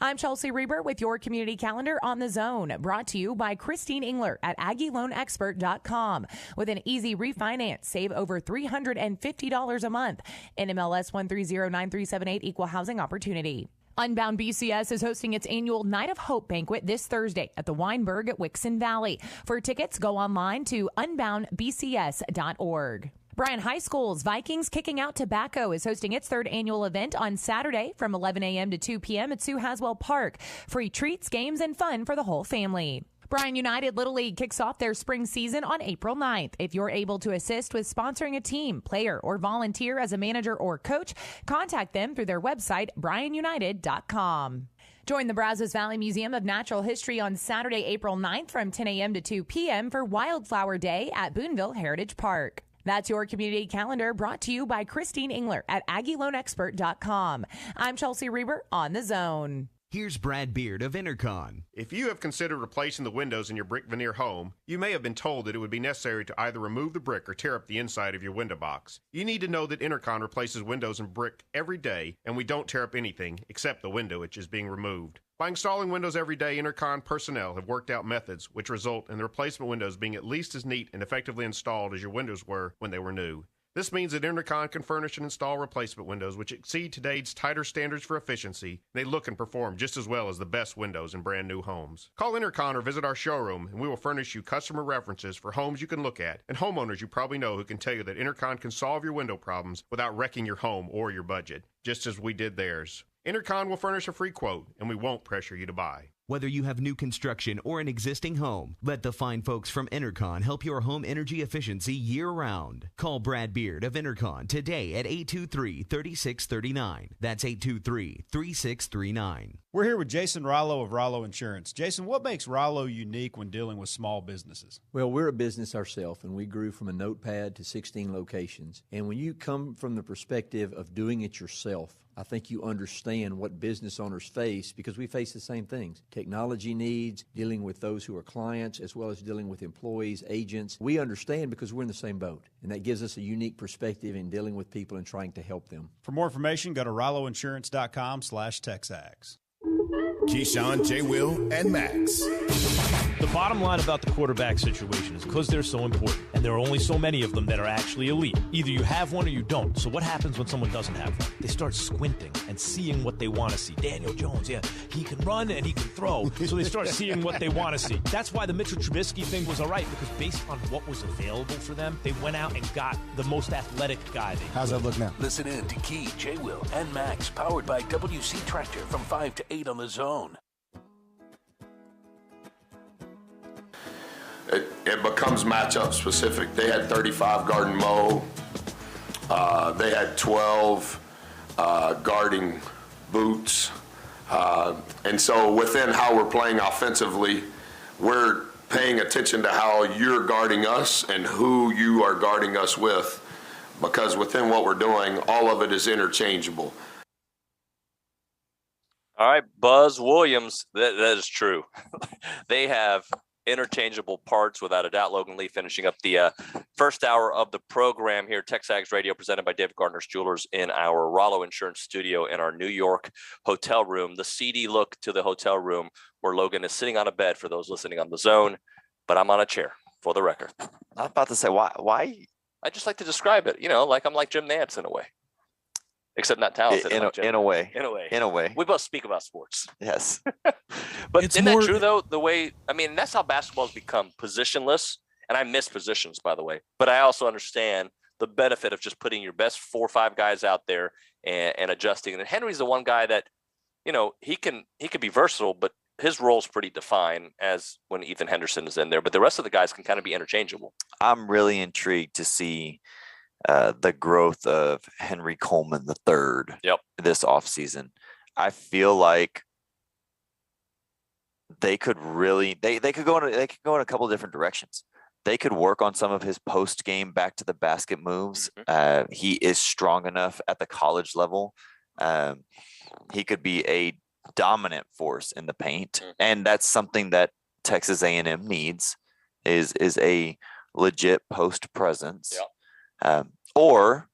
I'm Chelsea Reber with your community calendar on the zone, brought to you by Christine Engler at AggieLoanExpert.com. With an easy refinance, save over $350 a month. NMLS 1309378, Equal Housing Opportunity. Unbound BCS is hosting its annual Night of Hope banquet this Thursday at the Weinberg at Wixon Valley. For tickets, go online to unboundbcs.org. Bryan High School's Vikings Kicking Out Tobacco is hosting its third annual event on Saturday from 11 a.m. to 2 p.m. at Sue Haswell Park. Free treats, games, and fun for the whole family. Bryan United Little League kicks off their spring season on April 9th. If you're able to assist with sponsoring a team, player, or volunteer as a manager or coach, contact them through their website, BryanUnited.com. Join the Brazos Valley Museum of Natural History on Saturday, April 9th from 10 a.m. to 2 p.m. for Wildflower Day at Boonville Heritage Park. That's your community calendar, brought to you by Christine Engler at AggieLoanExpert.com. I'm Chelsea Reber on The Zone. Here's Brad Beard of Intercon. If you have considered replacing the windows in your brick veneer home, you may have been told that it would be necessary to either remove the brick or tear up the inside of your window box. You need to know that Intercon replaces windows and brick every day, and we don't tear up anything except the window which is being removed. By installing windows every day, Intercon personnel have worked out methods which result in the replacement windows being at least as neat and effectively installed as your windows were when they were new. This means that Intercon can furnish and install replacement windows which exceed today's tighter standards for efficiency. They look and perform just as well as the best windows in brand new homes. Call Intercon or visit our showroom and we will furnish you customer references for homes you can look at and homeowners you probably know who can tell you that Intercon can solve your window problems without wrecking your home or your budget, just as we did theirs. Intercon will furnish a free quote and we won't pressure you to buy. Whether you have new construction or an existing home, let the fine folks from Intercon help your home energy efficiency year-round. Call Brad Beard of Intercon today at 823-3639. That's 823-3639. We're here with Jason Rollo of Rollo Insurance. Jason, what makes Rollo unique when dealing with small businesses? Well, we're a business ourselves, and we grew from a notepad to 16 locations. And when you come from the perspective of doing it yourself, I think you understand what business owners face because we face the same things. Technology needs, dealing with those who are clients, as well as dealing with employees, agents. We understand because we're in the same boat, and that gives us a unique perspective in dealing with people and trying to help them. For more information, go to RolloInsurance.com/TexAgs. Keyshawn, J. Will, and Max. The bottom line about the quarterback situation is because they're so important, and there are only so many of them that are actually elite. Either you have one or you don't. So what happens when someone doesn't have one? They start squinting and seeing what they want to see. Daniel Jones, yeah, he can run and he can throw. So they start seeing what they want to see. That's why the Mitchell Trubisky thing was all right, because based on what was available for them, they went out and got the most athletic guy. How's that look now? Listen in to Key, J. Will, and Max, powered by WC Tractor from 5 to 8 on the Zone. It becomes matchup specific. They had 35 guarding Mo. They had 12 guarding Boots. And so within how we're playing offensively, we're paying attention to how you're guarding us and who you are guarding us with, because within what we're doing, all of it is interchangeable. All right, Buzz Williams, that is true. They have interchangeable parts, without a doubt. Logan Lee finishing up the first hour of the program here. TexAgs Radio presented by David Gardner's Jewelers in our Rollo Insurance studio in our New York hotel room. The seedy look to the hotel room where Logan is sitting on a bed for those listening on the Zone, but I'm on a chair for the record. I was about to say, why? I just like to describe it, like I'm like Jim Nantz in a way. Except not talented. In a way. We both speak about sports. Yes. But isn't that true, though? The way, that's how basketball's become positionless. And I miss positions, by the way. But I also understand the benefit of just putting your best 4 or 5 guys out there and adjusting. And Henry's the one guy that, he can be versatile, but his role's pretty defined as when Ethan Henderson is in there. But the rest of the guys can kind of be interchangeable. I'm really intrigued to see the growth of Henry Coleman III this offseason. I feel like they could really they could go in a couple of different directions. They could work on some of his post game back to the basket moves. He is strong enough at the college level. He could be a dominant force in the paint, and that's something that Texas A&M needs is a legit post presence. Or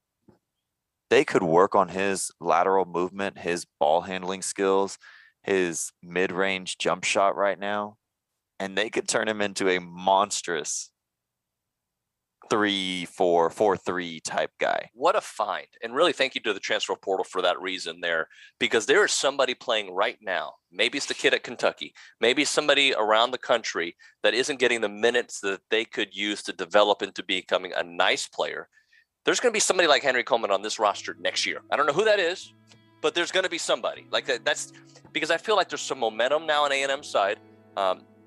they could work on his lateral movement, his ball handling skills, his mid-range jump shot right now, and they could turn him into a monstrous 3-4-4-3 type guy. What a find. And really thank you to the transfer portal for that reason there, because there is somebody playing right now. Maybe it's the kid at Kentucky. Maybe somebody around the country that isn't getting the minutes that they could use to develop into becoming a nice player. There's going to be somebody like Henry Coleman on this roster next year. I don't know who that is, but there's going to be somebody like that. That's because I feel like there's some momentum now on A&M's side.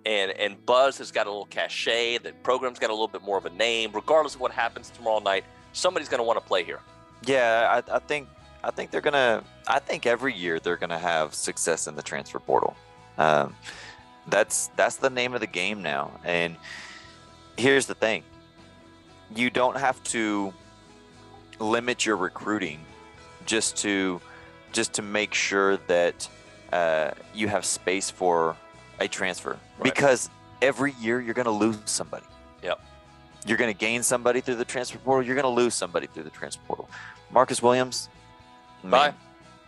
And Buzz has got a little cachet. The program's got a little bit more of a name. Regardless of what happens tomorrow night, somebody's going to want to play here. Yeah, I think they're going to – I think every year they're going to have success in the transfer portal. That's the name of the game now. And here's the thing. You don't have to limit your recruiting just to make sure that you have space for a transfer. Right. Because every year you're going to lose somebody. Yep. You're going to gain somebody through the transfer portal. You're going to lose somebody through the transfer portal. Marcus Williams, bye.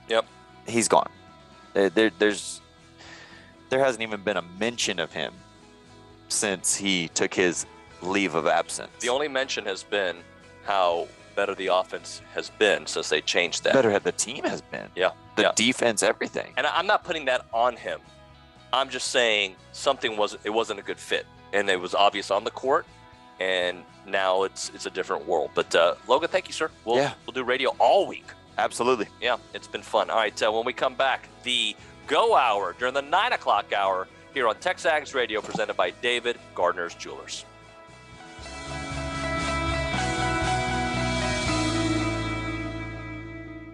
Yep. He's gone. There hasn't even been a mention of him since he took his leave of absence. The only mention has been how better the offense has been since they changed that. Better the team has been. Yeah. The defense, everything. And I'm not putting that on him. I'm just saying something wasn't a good fit, and it was obvious on the court, and now it's a different world. But Logan, thank you, sir. We'll do radio all week. Absolutely. Yeah, it's been fun. All right, when we come back, the Go Hour during the 9 o'clock hour here on TexAgs Radio, presented by David Gardner's Jewelers.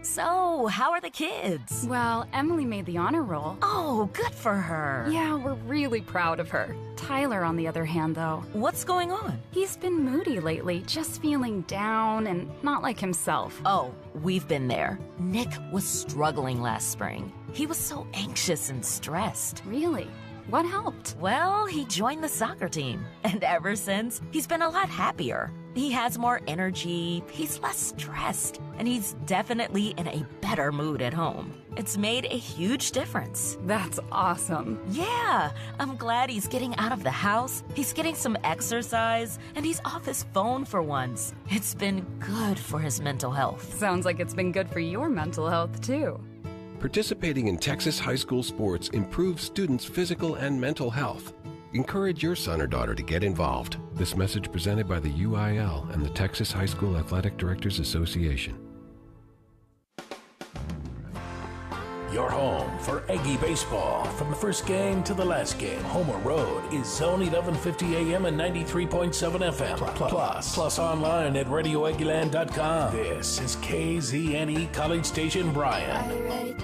So, how are the kids? Well, Emily made the honor roll. Oh, good for her. Yeah, we're really proud of her. Tyler, on the other hand, though. What's going on? He's been moody lately, just feeling down and not like himself. Oh, we've been there. Nick was struggling last spring. He was so anxious and stressed. Really? What helped? Well, he joined the soccer team, and ever since, he's been a lot happier. He has more energy, he's less stressed, and he's definitely in a better mood at home. It's made a huge difference. That's awesome. Yeah, I'm glad he's getting out of the house, he's getting some exercise, and he's off his phone for once. It's been good for his mental health. Sounds like it's been good for your mental health, too. Participating in Texas high school sports improves students' physical and mental health. Encourage your son or daughter to get involved. This message presented by the UIL and the Texas High School Athletic Directors Association. Your home for Aggie baseball. From the first game to the last game, Homer Road is Zone 1150 AM and 93.7 FM. Plus online at RadioAggieland.com. This is KZNE College Station Bryan.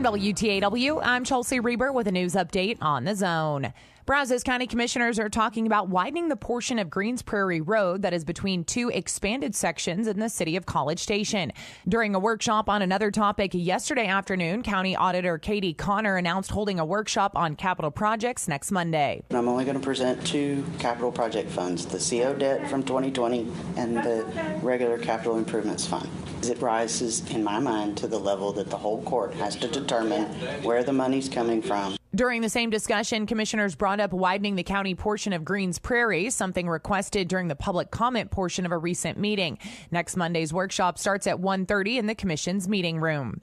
From WTAW, I'm Chelsea Reber with a news update on the Zone. Brazos County commissioners are talking about widening the portion of Greens Prairie Road that is between two expanded sections in the city of College Station. During a workshop on another topic yesterday afternoon, County Auditor Katie Connor announced holding a workshop on capital projects next Monday. I'm only going to present two capital project funds, the CO debt from 2020 and the regular capital improvements fund. It rises, in my mind, to the level that the whole court has to determine where the money's coming from. During the same discussion, commissioners brought up widening the county portion of Greens Prairie, something requested during the public comment portion of a recent meeting. Next Monday's workshop starts at 1:30 in the commission's meeting room.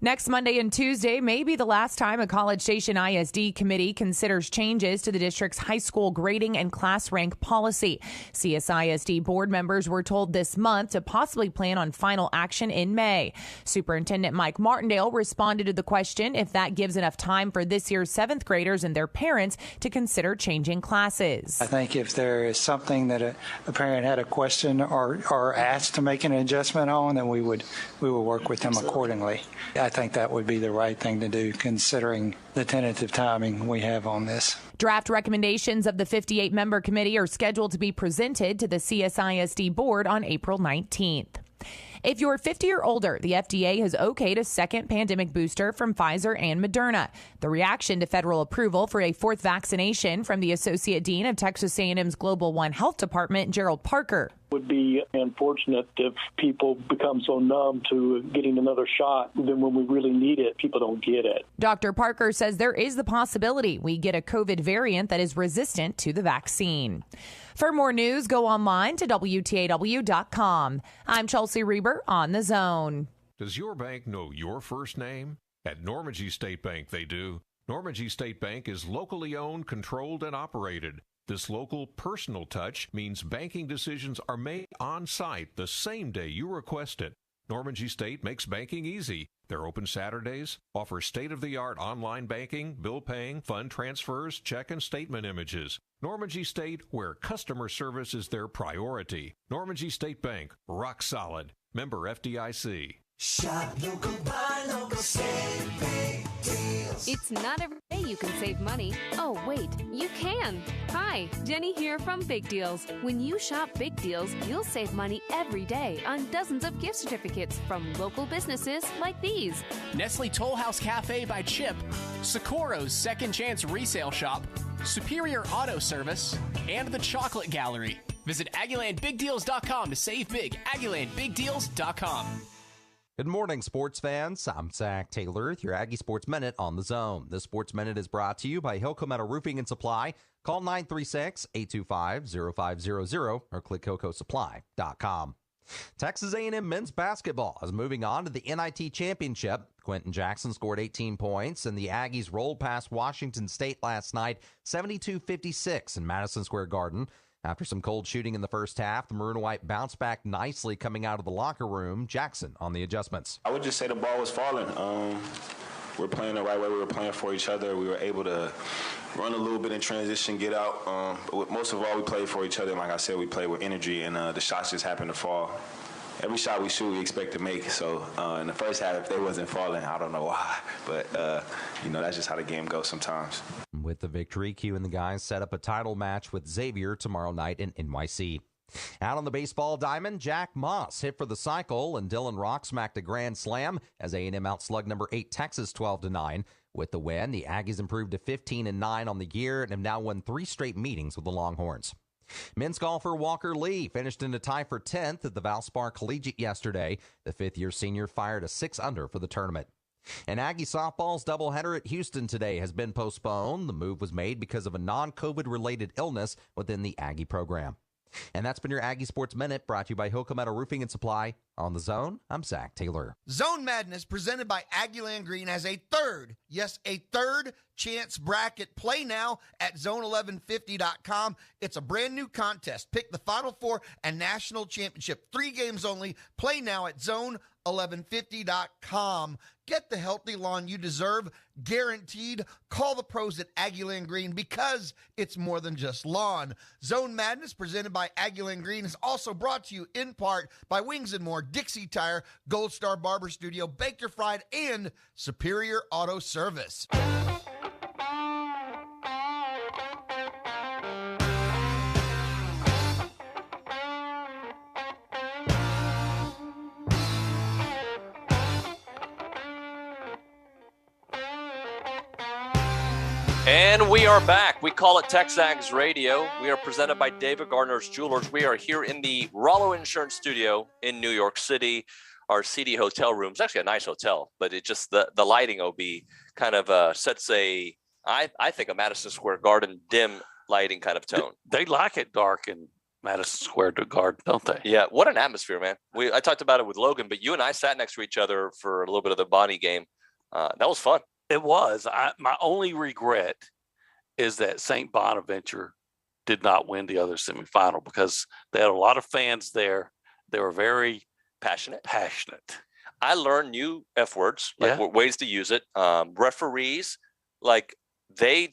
Next Monday and Tuesday may be the last time a College Station ISD committee considers changes to the district's high school grading and class rank policy. CSISD board members were told this month to possibly plan on final action in May. Superintendent Mike Martindale responded to the question if that gives enough time for this year's 7th graders and their parents to consider changing classes. I think if there is something that a parent had a question or asked to make an adjustment on, then we will work with them accordingly. I think that would be the right thing to do, considering the tentative timing we have on this. Draft recommendations of the 58-member committee are scheduled to be presented to the CSISD board on April 19th. If you're 50 or older, the FDA has okayed a second pandemic booster from Pfizer and Moderna. The reaction to federal approval for a 4th vaccination from the Associate Dean of Texas A&M's Global One Health Department, Gerald Parker. Would be unfortunate if people become so numb to getting another shot, then when we really need it, people don't get it. Dr. Parker says there is the possibility we get a COVID variant that is resistant to the vaccine. For more news, go online to WTAW.com. I'm Chelsea Reber on The Zone. Does your bank know your first name? At Normandy State Bank, they do. Normandy State Bank is locally owned, controlled, and operated. This local personal touch means banking decisions are made on site the same day you request it. Normandy State makes banking easy. They're open Saturdays, offer state-of-the-art online banking, bill paying, fund transfers, check and statement images. Normandy State, where customer service is their priority. Normandy State Bank, rock solid. Member FDIC. Shop local, buy local, save big deals. It's not every day you can save money. Oh, wait, you can. Hi, Jenny here from Big Deals. When you shop Big Deals, you'll save money every day on dozens of gift certificates from local businesses like these. Nestle Toll House Cafe by Chip, Socorro's Second Chance Resale Shop, Superior Auto Service, and the Chocolate Gallery. Visit AggielandBigDeals.com to save big. AggielandBigDeals.com. Good morning, sports fans. I'm Zach Taylor with your Aggie Sports Minute on the Zone. This Sports Minute is brought to you by Hilco Metal Roofing and Supply. Call 936-825-0500 or click HilcoSupply.com. Texas A&M men's basketball is moving on to the NIT championship. Quentin Jackson scored 18 points, and the Aggies rolled past Washington State last night, 72-56 in Madison Square Garden. After some cold shooting in the first half, the Maroon and White bounced back nicely coming out of the locker room. Jackson on the adjustments. I would just say the ball was falling. We're playing the right way. We were playing for each other. We were able to run a little bit in transition, get out. But most of all, we played for each other. And like I said, we played with energy, and the shots just happened to fall. Every shot we shoot, we expect to make. So in the first half, if they wasn't falling, I don't know why. But, that's just how the game goes sometimes. With the victory, Q and the guys set up a title match with Xavier tomorrow night in NYC. Out on the baseball diamond, Jack Moss hit for the cycle, and Dylan Rock smacked a grand slam as A&M outslugged number 8 Texas 12-9. With the win, the Aggies improved to 15-9 on the year and have now won 3 straight meetings with the Longhorns. Men's golfer Walker Lee finished in a tie for 10th at the Valspar Collegiate yesterday. The 5th-year senior fired a 6-under for the tournament. And Aggie softball's doubleheader at Houston today has been postponed. The move was made because of a non-COVID-related illness within the Aggie program. And that's been your Aggie Sports Minute, brought to you by Hilco Metal Roofing and Supply. On the Zone, I'm Zach Taylor. Zone Madness, presented by Aggieland Green, has a third chance bracket. Play now at zone1150.com. It's a brand new contest. Pick the Final Four and National Championship. 3 games only. Play now at zone1150.com. zone1150.com. Get the healthy lawn you deserve, guaranteed. Call the pros at Aggieland Green because it's more than just lawn. Zone Madness, presented by Aggieland Green, is also brought to you in part by Wings and More, Dixie Tire, Gold Star Barber Studio, Bake Your Fried, and Superior Auto Service. And we are back. We call it TexAgs Radio. We are presented by David Gardner's Jewelers. We are here in the Rollo Insurance Studio in New York City. Our CD hotel room is actually a nice hotel, but it just the lighting, OB, kind of sets I think a Madison Square Garden dim lighting kind of tone. They like it dark in Madison Square Garden, don't they? Yeah, what an atmosphere, man. I talked about it with Logan, but you and I sat next to each other for a little bit of the Bonnie game. That was fun. It was. My only regret is that St. Bonaventure did not win the other semifinal because they had a lot of fans there. They were very passionate. I learned new F words, ways to use it. Referees, like they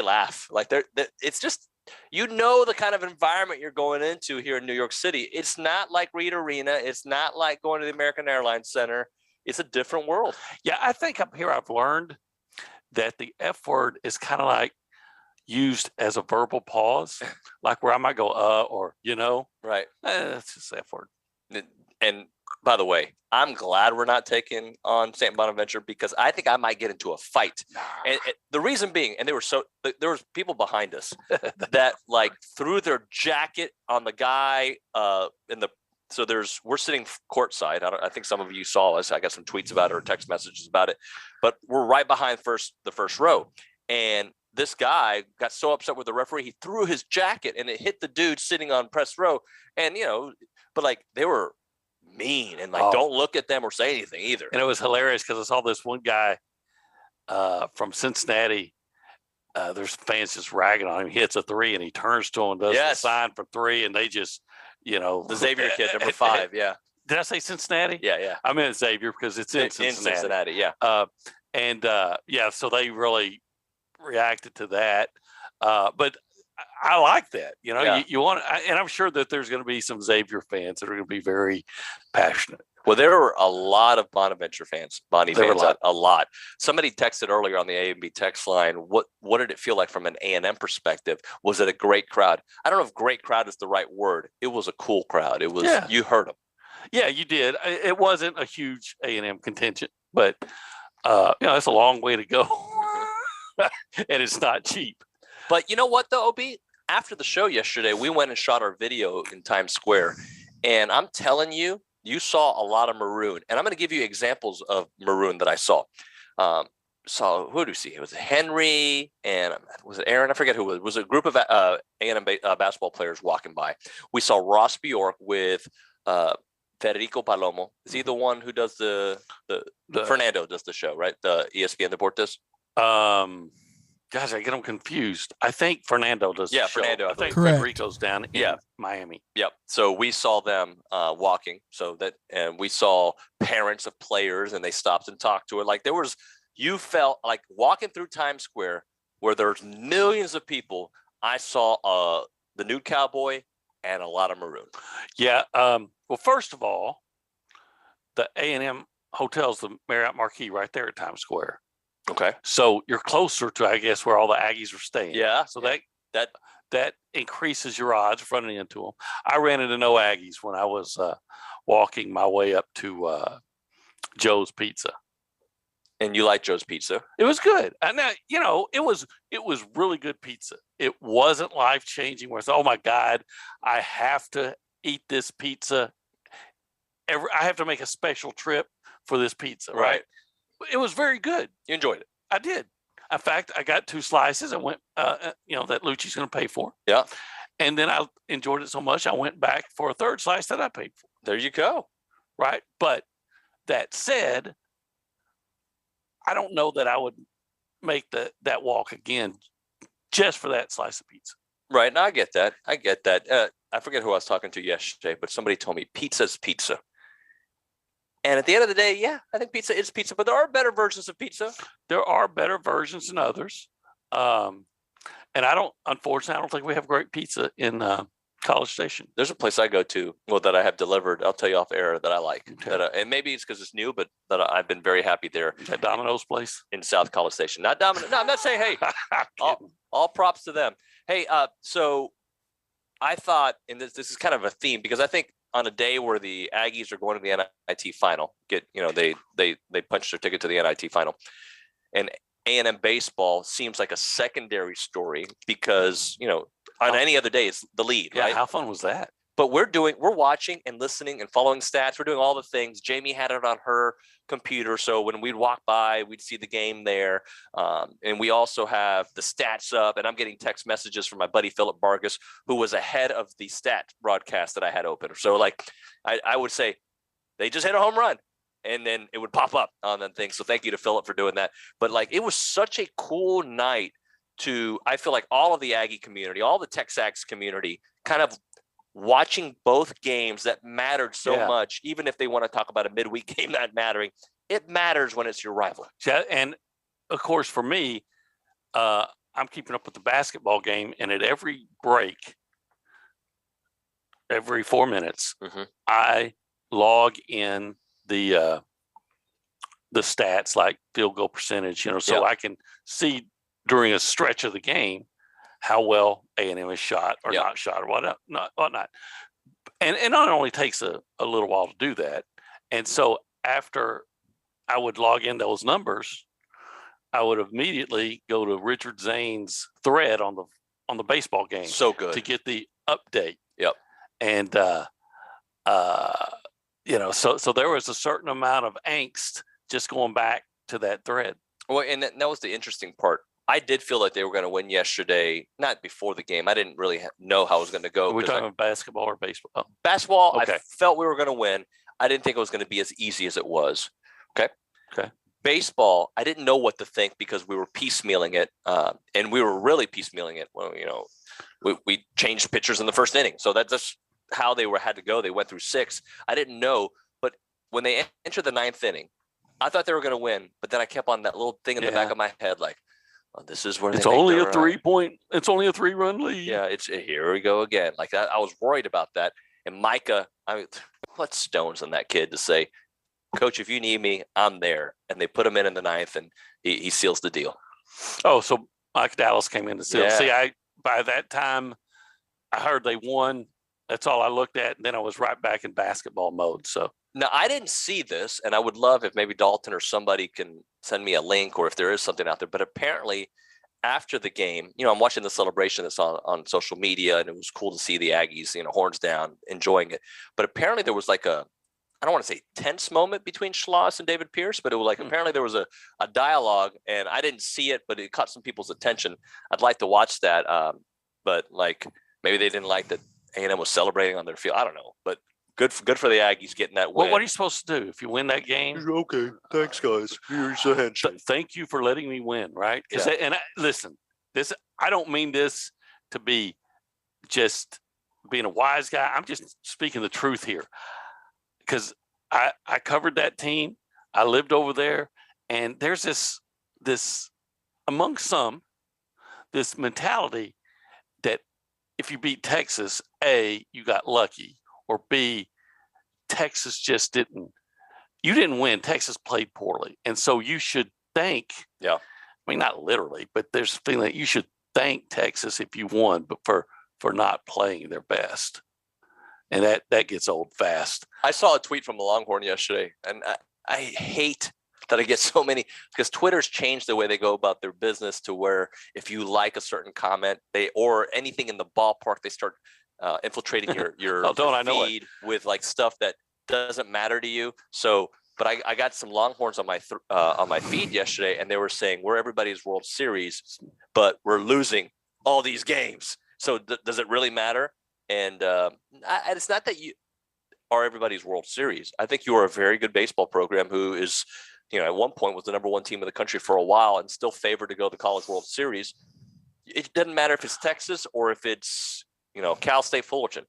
laugh. Like it's just, the kind of environment you're going into here in New York City. It's not like Reed Arena. It's not like going to the American Airlines Center. It's a different world. Yeah, I think up here I've learned that the F word is kind of like used as a verbal pause, like where I might go, or, Right. That's just F word. And by the way, I'm glad we're not taking on St. Bonaventure because I think I might get into a fight. And the reason being, and there was people behind us that like threw their jacket on the guy So we're sitting courtside. I think some of you saw us. I got some tweets about it or text messages about it, but we're right behind the first row. And this guy got so upset with the referee, he threw his jacket and it hit the dude sitting on press row. And, but like they were mean and like, don't look at them or say anything either. And it was hilarious because I saw this one guy from Cincinnati. There's fans just ragging on him. He hits a three and he turns to him, does the sign for three. And they just, the Xavier kid, number 5. Yeah. Did I say Cincinnati? Yeah. I meant Xavier because it's in Cincinnati. Yeah. So they really reacted to that. But I like that. You want, and I'm sure that there's going to be some Xavier fans that are going to be very passionate. Well, there were a lot of Bonaventure fans, Bonnie fans, a lot. Somebody texted earlier on the A&B text line, what did it feel like from an A&M perspective? Was it a great crowd? I don't know if great crowd is the right word. It was a cool crowd. It was, you heard them. Yeah, you did. It wasn't a huge A&M contingent, but, it's a long way to go. And it's not cheap. But you know what, though, OB? After the show yesterday, we went and shot our video in Times Square. And I'm telling you, you saw a lot of maroon. And I'm going to give you examples of maroon that I saw. Who do you see? It was Henry and was it Aaron? I forget who it was. It was a group of A&M basketball players walking by. We saw Ross Bjork with Federico Palomo. Is he the one who does the Fernando does the show, right? The ESPN Deportes. Gosh, I get them confused. I think Fernando does. Yeah, the show. Fernando. I think Federico's down in Miami. Yep. So we saw them walking. And we saw parents of players, and they stopped and talked to her. Like you felt like walking through Times Square where there's millions of people. I saw the nude cowboy and a lot of maroon. Yeah. Well, first of all, the A&M hotel's the Marriott Marquis right there at Times Square. Okay. So you're closer to, I guess, where all the Aggies are staying. Yeah. So that increases your odds of running into them. I ran into no Aggies when I was walking my way up to Joe's Pizza. And you like Joe's Pizza? It was good. And it was really good pizza. It wasn't life-changing where it's, oh my God, I have to eat this pizza. I have to make a special trip for this pizza, right? It was very good. You enjoyed it? I did. In fact, I got 2 slices. I went, that Liucci's going to pay for. Yeah. And then I enjoyed it so much, I went back for a 3rd slice that I paid for. There you go. Right. But that said, I don't know that I would make that walk again just for that slice of pizza. Right. No, I get that. I forget who I was talking to yesterday, but somebody told me pizza's pizza. And at the end of the day, yeah, I think pizza is pizza, but there are better versions of pizza. There are better versions than others. And unfortunately, I don't think we have great pizza in College Station. There's a place I go to, that I have delivered. I'll tell you off air that I like. Okay. And maybe it's because it's new, but I've been very happy there. Is that Domino's place? In South College Station. Not Domino. No, I'm not saying, hey, all props to them. Hey, so I thought, and this is kind of a theme, because I think on a day where the Aggies are going to the NIT final, they punched their ticket to the NIT final, and A&M baseball seems like a secondary story because, on any other day, it's the lead, right? How fun was that? But we're watching and listening and following stats. We're doing all the things. Jamie had it on her computer, so when we'd walk by, we'd see the game there. And we also have the stats up, and I'm getting text messages from my buddy Philip Vargas, who was ahead of the stat broadcast that I had open. So, I would say they just hit a home run, and then it would pop up on the thing. So thank you to Philip for doing that. But, it was such a cool night I feel like all of the Aggie community, all the TexAgs community, kind of watching both games that mattered so much, even if they want to talk about a midweek game not mattering, it matters when it's your rival. Yeah, and of course, for me, I'm keeping up with the basketball game, and at every break, every 4 minutes, I log in the stats, like field goal percentage, so I can see during a stretch of the game how well A&M is shot or not shot or whatnot. And it not only takes a little while to do that. And so after I would log in those numbers, I would immediately go to Richard Zane's thread on the baseball game. So good. To get the update. Yep. And, so there was a certain amount of angst just going back to that thread. Well, and that was the interesting part. I did feel like they were going to win yesterday, not before the game. I didn't really know how it was going to go. Are we talking about basketball or baseball? Oh. Basketball, okay. I felt we were going to win. I didn't think it was going to be as easy as it was. Okay. Baseball, I didn't know what to think because we were piecemealing it, and we were really piecemealing it. Well, we changed pitchers in the first inning, so that's just how they had to go. They went through 6. I didn't know, but when they entered the 9th inning, I thought they were going to win, but then I kept on that little thing in the back of my head, like, this is where it's only a 3-point. It's only a 3-run lead. Yeah, it's here we go again. Like that, I was worried about that. And Micah, what stones on that kid to say, Coach, if you need me, I'm there. And they put him in the 9th, and he seals the deal. Oh, so Mike Dallas came in to seal. Yeah. See, by that time, I heard they won. That's all I looked at, and then I was right back in basketball mode. So. Now, I didn't see this, and I would love if maybe Dalton or somebody can send me a link or if there is something out there. But apparently, after the game, I'm watching the celebration that's on social media, and it was cool to see the Aggies, horns down, enjoying it. But apparently there was like I don't want to say tense moment between Schloss and David Pierce, but it was apparently there was a dialogue, and I didn't see it, but it caught some people's attention. I'd like to watch that, but maybe they didn't like that A&M was celebrating on their field. I don't know, but good for the Aggies getting that win. Well, what are you supposed to do if you win that game? Okay, thanks, guys. Here's a handshake. Thank you for letting me win, right? Listen, I don't mean this to be just being a wise guy. I'm just speaking the truth here, because I covered that team. I lived over there, and there's this among some this mentality that if you beat Texas, A, you got lucky, or B, Texas just didn't. You didn't win. Texas played poorly, and so you should thank. Yeah, I mean, not literally, but there's a feeling that you should thank Texas if you won, but for not playing their best, and that gets old fast. I saw a tweet from the Longhorn yesterday, and I hate that I get so many, because Twitter's changed the way they go about their business to where if you like a certain comment, or anything in the ballpark, they start infiltrating your feed with stuff that doesn't matter to you. So, but I got some Longhorns on my feed yesterday, and they were saying we're everybody's World Series, but we're losing all these games. So does it really matter? And it's not that you are everybody's World Series. I think you are a very good baseball program who is, at one point was the number 1 team in the country for a while and still favored to go to the College World Series. It doesn't matter if it's Texas or if it's, Cal State Fullerton.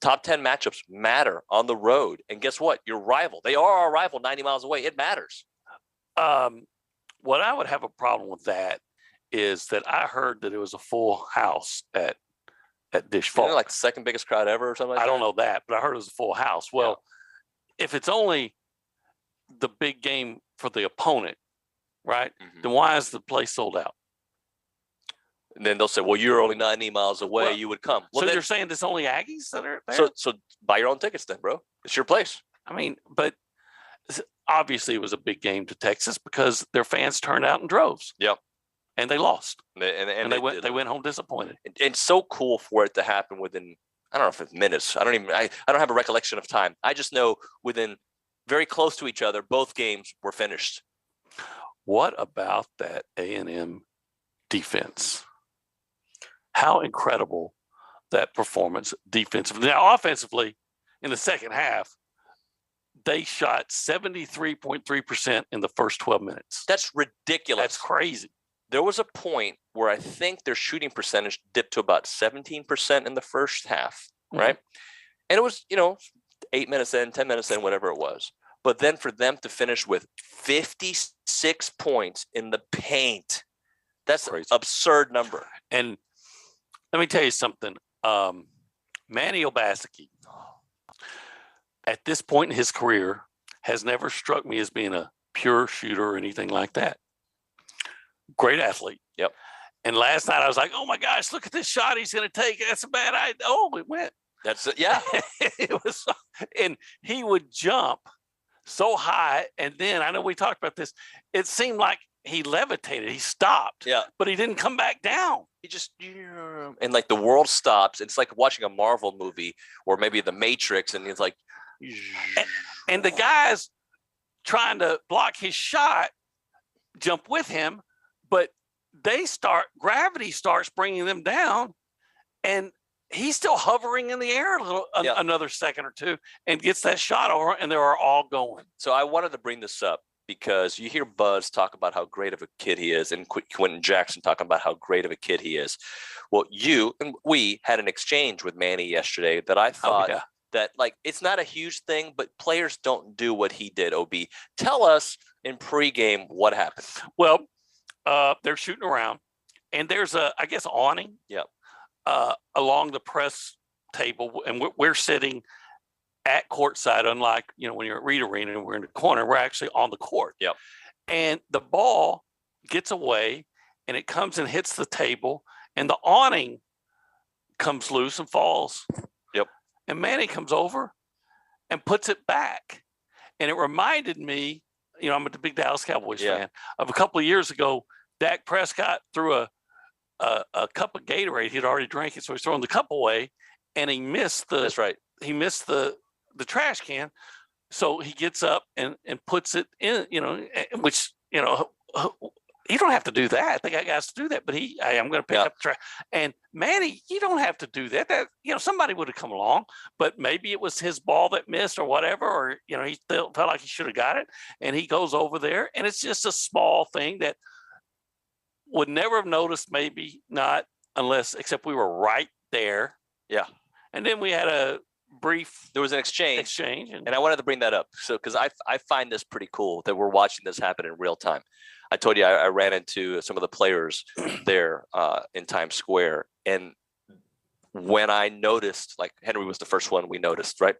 Top 10 matchups matter on the road. And guess what? Your rival, they are our rival 90 miles away. It matters. What I would have a problem with that is that I heard that it was a full house at Dish Falk. Like the second biggest crowd ever or something like that? I don't know that, but I heard it was a full house. Well, if it's only the big game for the opponent, right, then why is the place sold out? And then they'll say, well, you're only 90 miles away. Well, you would come. Well, so then, you're saying there's only Aggies that are there? So buy your own tickets then, bro. It's your place. I mean, but obviously it was a big game to Texas because their fans turned out in droves. Yep. And they lost. And they went home disappointed. And it's so cool for it to happen within, I don't know if it's minutes. I don't have a recollection of time. I just know within very close to each other, both games were finished. What about that A&M defense? How incredible that performance defensively. Now, offensively, in the second half, they shot 73.3% in the first 12 minutes. That's ridiculous. That's crazy. There was a point where I think their shooting percentage dipped to about 17% in the first half, right? And it was, 8 minutes in, 10 minutes in, whatever it was. But then for them to finish with 56 points in the paint, that's an absurd number. And let me tell you something. Manny Obaseki, at this point in his career, has never struck me as being a pure shooter or anything like that. Great athlete. Yep. And last night I was like, oh my gosh, look at this shot he's going to take. That's a bad idea. Oh, it went. That's it. Yeah. It was, and he would jump so high. And then I know we talked about this. It seemed like he levitated. He stopped. Yeah. But he didn't come back down. He just, and like the world stops. It's like watching a Marvel movie or maybe The Matrix. And it's like, and the guys trying to block his shot jump with him, but gravity starts bringing them down, and he's still hovering in the air another second or two and gets that shot over, and they are all going. So I wanted to bring this up because you hear Buzz talk about how great of a kid he is and Quentin Jackson talking about how great of a kid he is. Well, you and we had an exchange with Manny yesterday that I thought that, like, it's not a huge thing, but players don't do what he did, OB. Tell us in pregame what happened. Well, they're shooting around, and there's I guess, awning along the press table, and we're sitting at courtside, unlike, when you're at Reed Arena and we're in the corner, we're actually on the court. Yep. And the ball gets away, and it comes and hits the table, and the awning comes loose and falls. Yep. And Manny comes over and puts it back. And it reminded me, I'm a big Dallas Cowboys fan, of a couple of years ago. Dak Prescott threw a cup of Gatorade. He'd already drank it, so he's throwing the cup away, and he missed the. That's right. He missed the trash can, so he gets up and puts it in. Which you don't have to do that. They got guys to do that, but I'm going to pick up the trash. And Manny, you don't have to do that. That somebody would have come along, but maybe it was his ball that missed or whatever, or he felt like he should have got it, and he goes over there, and it's just a small thing that would never have noticed, maybe not, except we were right there. Yeah. And then we had a brief. There was an exchange. And I wanted to bring that up. So, because I find this pretty cool that we're watching this happen in real time. I told you I ran into some of the players there in Times Square. And when I noticed, like Henry was the first one we noticed, right?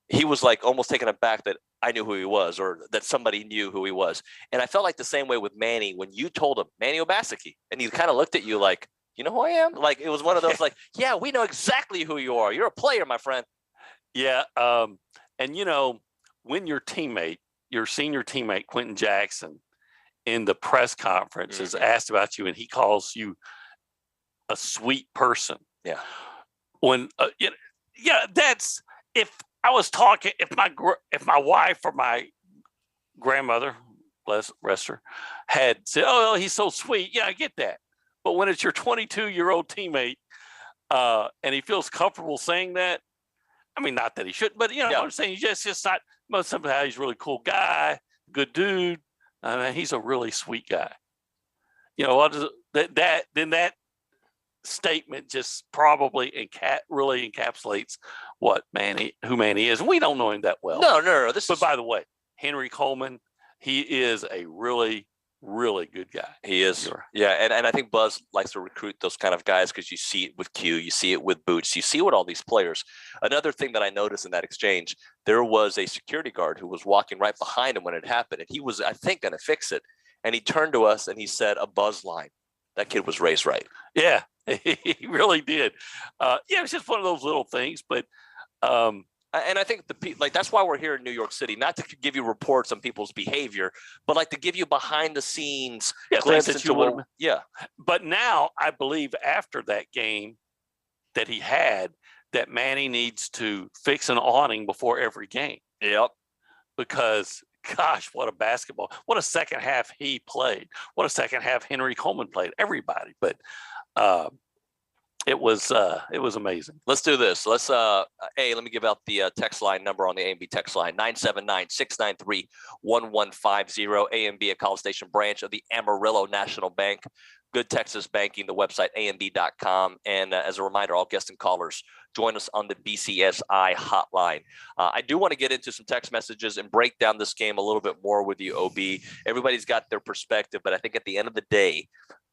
He was like almost taken aback that I knew who he was or that somebody knew who he was. And I felt like the same way with Manny when you told him, Manny Obaseki, and he kind of looked at you like, you know who I am? Like, it was one of those like, yeah, we know exactly who you are. You're a player, my friend. Yeah. And, when your senior teammate, Quentin Jackson, in the press conference is asked about you and he calls you a sweet person. Yeah. When, that's, if my wife or my grandmother, rest her, had said, oh, he's so sweet. Yeah, I get that. But when it's your 22-year-old teammate and he feels comfortable saying that, I mean, not that he shouldn't, but I'm saying he's just not, somehow he's a really cool guy, good dude. I mean, he's a really sweet guy. That statement just probably really encapsulates who Manny is. We don't know him that well. No. But by the way, Henry Coleman, he is a really, really good guy. He is. Yeah, and I think Buzz likes to recruit those kind of guys because you see it with Q, you see it with Boots, you see it with all these players. Another thing that I noticed in that exchange, there was a security guard who was walking right behind him when it happened, and he was, I think, going to fix it. And he turned to us and he said a Buzz line. That kid was raised right. Yeah, he really did. It's just one of those little things, but and I think that's why we're here in New York City, not to give you reports on people's behavior, but like to give you behind the scenes glimpse into But now I believe after that game that he had, that Manny needs to fix an awning before every game. Yep. Because gosh, what a second half he played. What a second half Henry Coleman played. Everybody, but it was amazing. Let's do this. Let me give out the text line number on the A&B text line, 979-693-1150, A&B, a College Station branch of the Amarillo National Bank. Good Texas Banking, the website, amb.com. And as a reminder, all guests and callers, join us on the BCSI hotline. I do want to get into some text messages and break down this game a little bit more with you, OB. Everybody's got their perspective, but I think at the end of the day,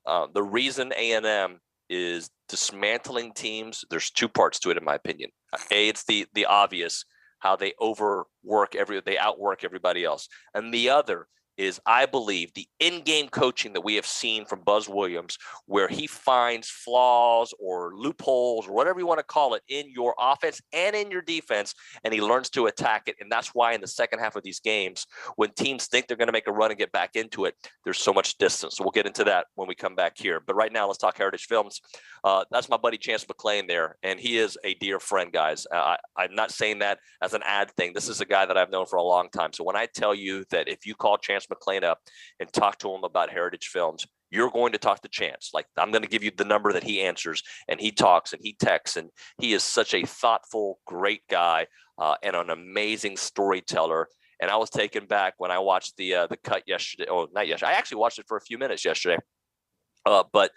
the reason A&M is dismantling teams, there's two parts to it, in my opinion. It's the obvious, how they they outwork everybody else. And the other is, I believe, the in-game coaching that we have seen from Buzz Williams, where he finds flaws or loopholes or whatever you want to call it in your offense and in your defense, and he learns to attack it. And that's why in the second half of these games, when teams think they're going to make a run and get back into it, there's so much distance. So we'll get into that when we come back here. But right now, let's talk Heritage Films. That's my buddy Chance McClain there, and he is a dear friend, guys. I'm not saying that as an ad thing. This is a guy that I've known for a long time. So when I tell you that if you call Chance McClain up and talk to him about Heritage Films, you're going to talk to Chance. Like, I'm going to give you the number that he answers, and he talks and he texts, and he is such a thoughtful, great guy and an amazing storyteller. And I was taken back when I watched the cut yesterday. Oh, not yesterday. I actually watched it for a few minutes yesterday, but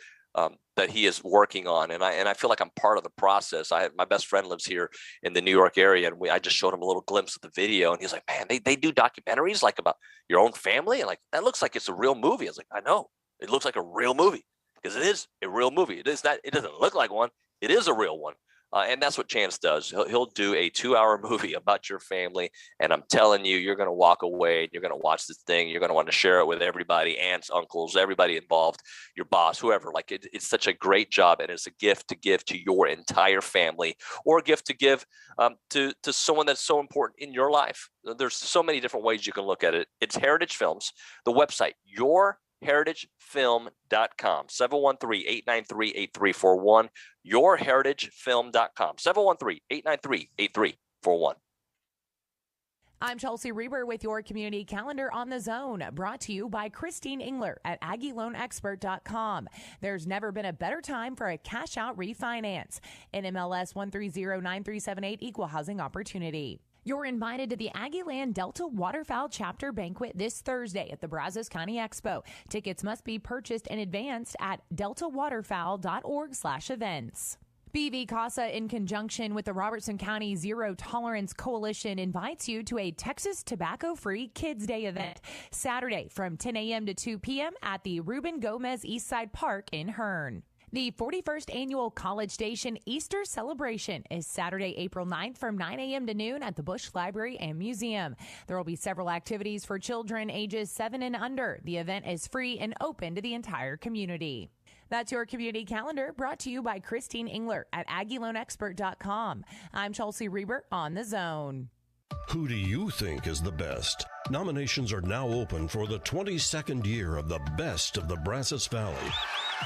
that he is working on, and I feel like I'm part of the process. My best friend lives here in the New York area, and I just showed him a little glimpse of the video, and he's like, "Man, they do documentaries like about your own family, and like that looks like it's a real movie." I was like, "I know, it looks like a real movie because it is a real movie. It is not. It doesn't look like one. It is a real one." And that's what Chance does. He'll do a 2-hour movie about your family, and I'm telling you, you're going to walk away, and you're going to watch this thing. You're going to want to share it with everybody, aunts, uncles, everybody involved, your boss, whoever. Like it's such a great job, and it's a gift to give to your entire family, or a gift to give to someone that's so important in your life. There's so many different ways you can look at it. It's Heritage Films, the website, yourheritagefilm.com, 713-893-8341, yourheritagefilm.com, 713-893-8341. I'm Chelsea Reber with your community calendar on the zone, brought to you by Christine Engler at AggieLoanExpert.com. There's never been a better time for a cash out refinance. NMLS 1309378, equal housing opportunity. You're invited to the Aggieland Delta Waterfowl Chapter Banquet this Thursday at the Brazos County Expo. Tickets must be purchased in advance at deltawaterfowl.org/events. BV Casa, in conjunction with the Robertson County Zero Tolerance Coalition, invites you to a Texas Tobacco-Free Kids Day event Saturday from 10 a.m. to 2 p.m. at the Ruben Gomez Eastside Park in Hearn. The 41st Annual College Station Easter Celebration is Saturday, April 9th from 9 a.m. to noon at the Bush Library and Museum. There will be several activities for children ages 7 and under. The event is free and open to the entire community. That's your community calendar, brought to you by Christine Engler at AggieLoanExpert.com. I'm Chelsea Reber on The Zone. Who do you think is the best? Nominations are now open for the 22nd year of the Best of the Brazos Valley.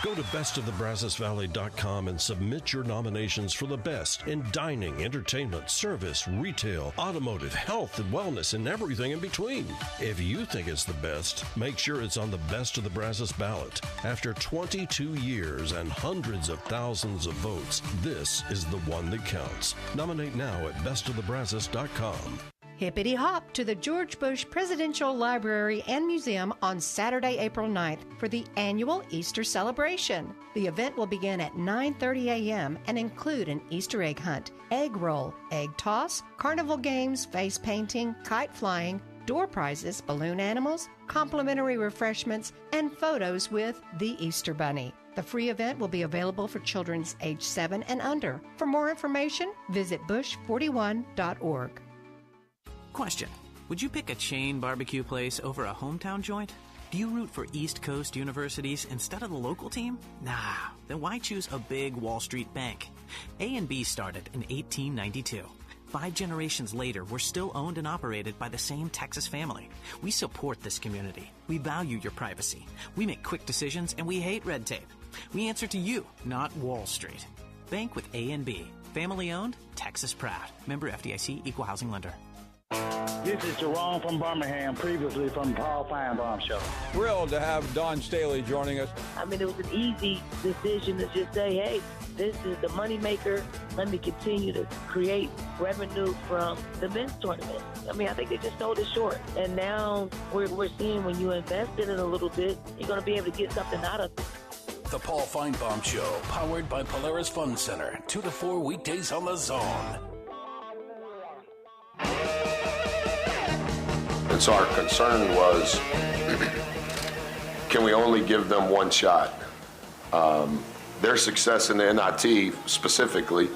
Go to bestofthebrazosvalley.com and submit your nominations for the best in dining, entertainment, service, retail, automotive, health, and wellness, and everything in between. If you think it's the best, make sure it's on the Best of the Brazos ballot. After 22 years and hundreds of thousands of votes, this is the one that counts. Nominate now at bestofthebrazos.com. Hippity hop to the George Bush Presidential Library and Museum on Saturday, April 9th for the annual Easter celebration. The event will begin at 9:30 a.m. and include an Easter egg hunt, egg roll, egg toss, carnival games, face painting, kite flying, door prizes, balloon animals, complimentary refreshments, and photos with the Easter Bunny. The free event will be available for children age 7 and under. For more information, visit bush41.org. Question: would you pick a chain barbecue place over a hometown joint? Do you root for East Coast universities instead of the local team? Nah, then why choose a big Wall Street bank? A&B started in 1892. 5 generations later, we're still owned and operated by the same Texas family. We support this community. We value your privacy. We make quick decisions, and we hate red tape. We answer to you, not Wall Street. Bank with A&B. Family owned, Texas proud. Member FDIC, Equal Housing Lender. This is Jerome from Birmingham, previously from Paul Feinbaum Show. Thrilled to have Don Staley joining us. I mean, it was an easy decision to just say, hey, this is the moneymaker. Let me continue to create revenue from the men's tournament. I mean, I think they just sold it short. And now we're seeing when you invest in it a little bit, you're going to be able to get something out of it. The Paul Feinbaum Show, powered by Polaris Fun Center, 2 to 4 weekdays on the Zone. And so our concern was, can we only give them one shot? Their success in the NIT specifically,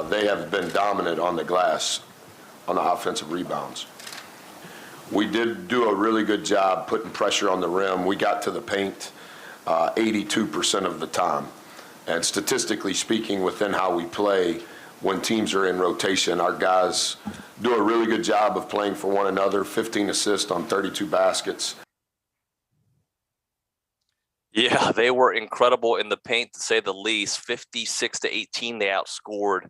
they have been dominant on the glass on the offensive rebounds. We did do a really good job putting pressure on the rim. We got to the paint 82% of the time. And statistically speaking, within how we play, when teams are in rotation, our guys do a really good job of playing for one another, 15 assists on 32 baskets. Yeah, they were incredible in the paint, to say the least. 56-18, they outscored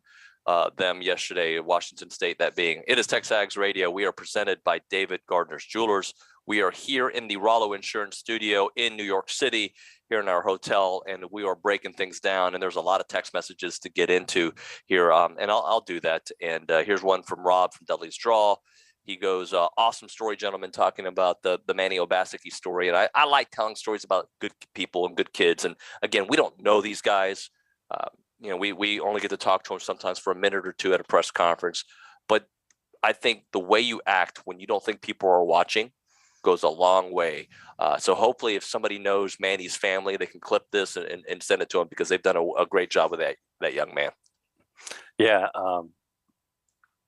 them yesterday, Washington State, that being. It is TexAgs Radio. We are presented by David Gardner's Jewelers. We are here in the Rollo Insurance Studio in New York City, here in our hotel, and we are breaking things down. And there's a lot of text messages to get into here, and I'll do that. And here's one from Rob from Dudley's Draw. He goes, awesome story, gentlemen, talking about the Manny Obaseki story. And I like telling stories about good people and good kids. And again, we don't know these guys. We only get to talk to them sometimes for a minute or two at a press conference. But I think the way you act when you don't think people are watching goes a long way. So hopefully if somebody knows Manny's family, they can clip this and send it to him, because they've done a great job with that young man. Yeah.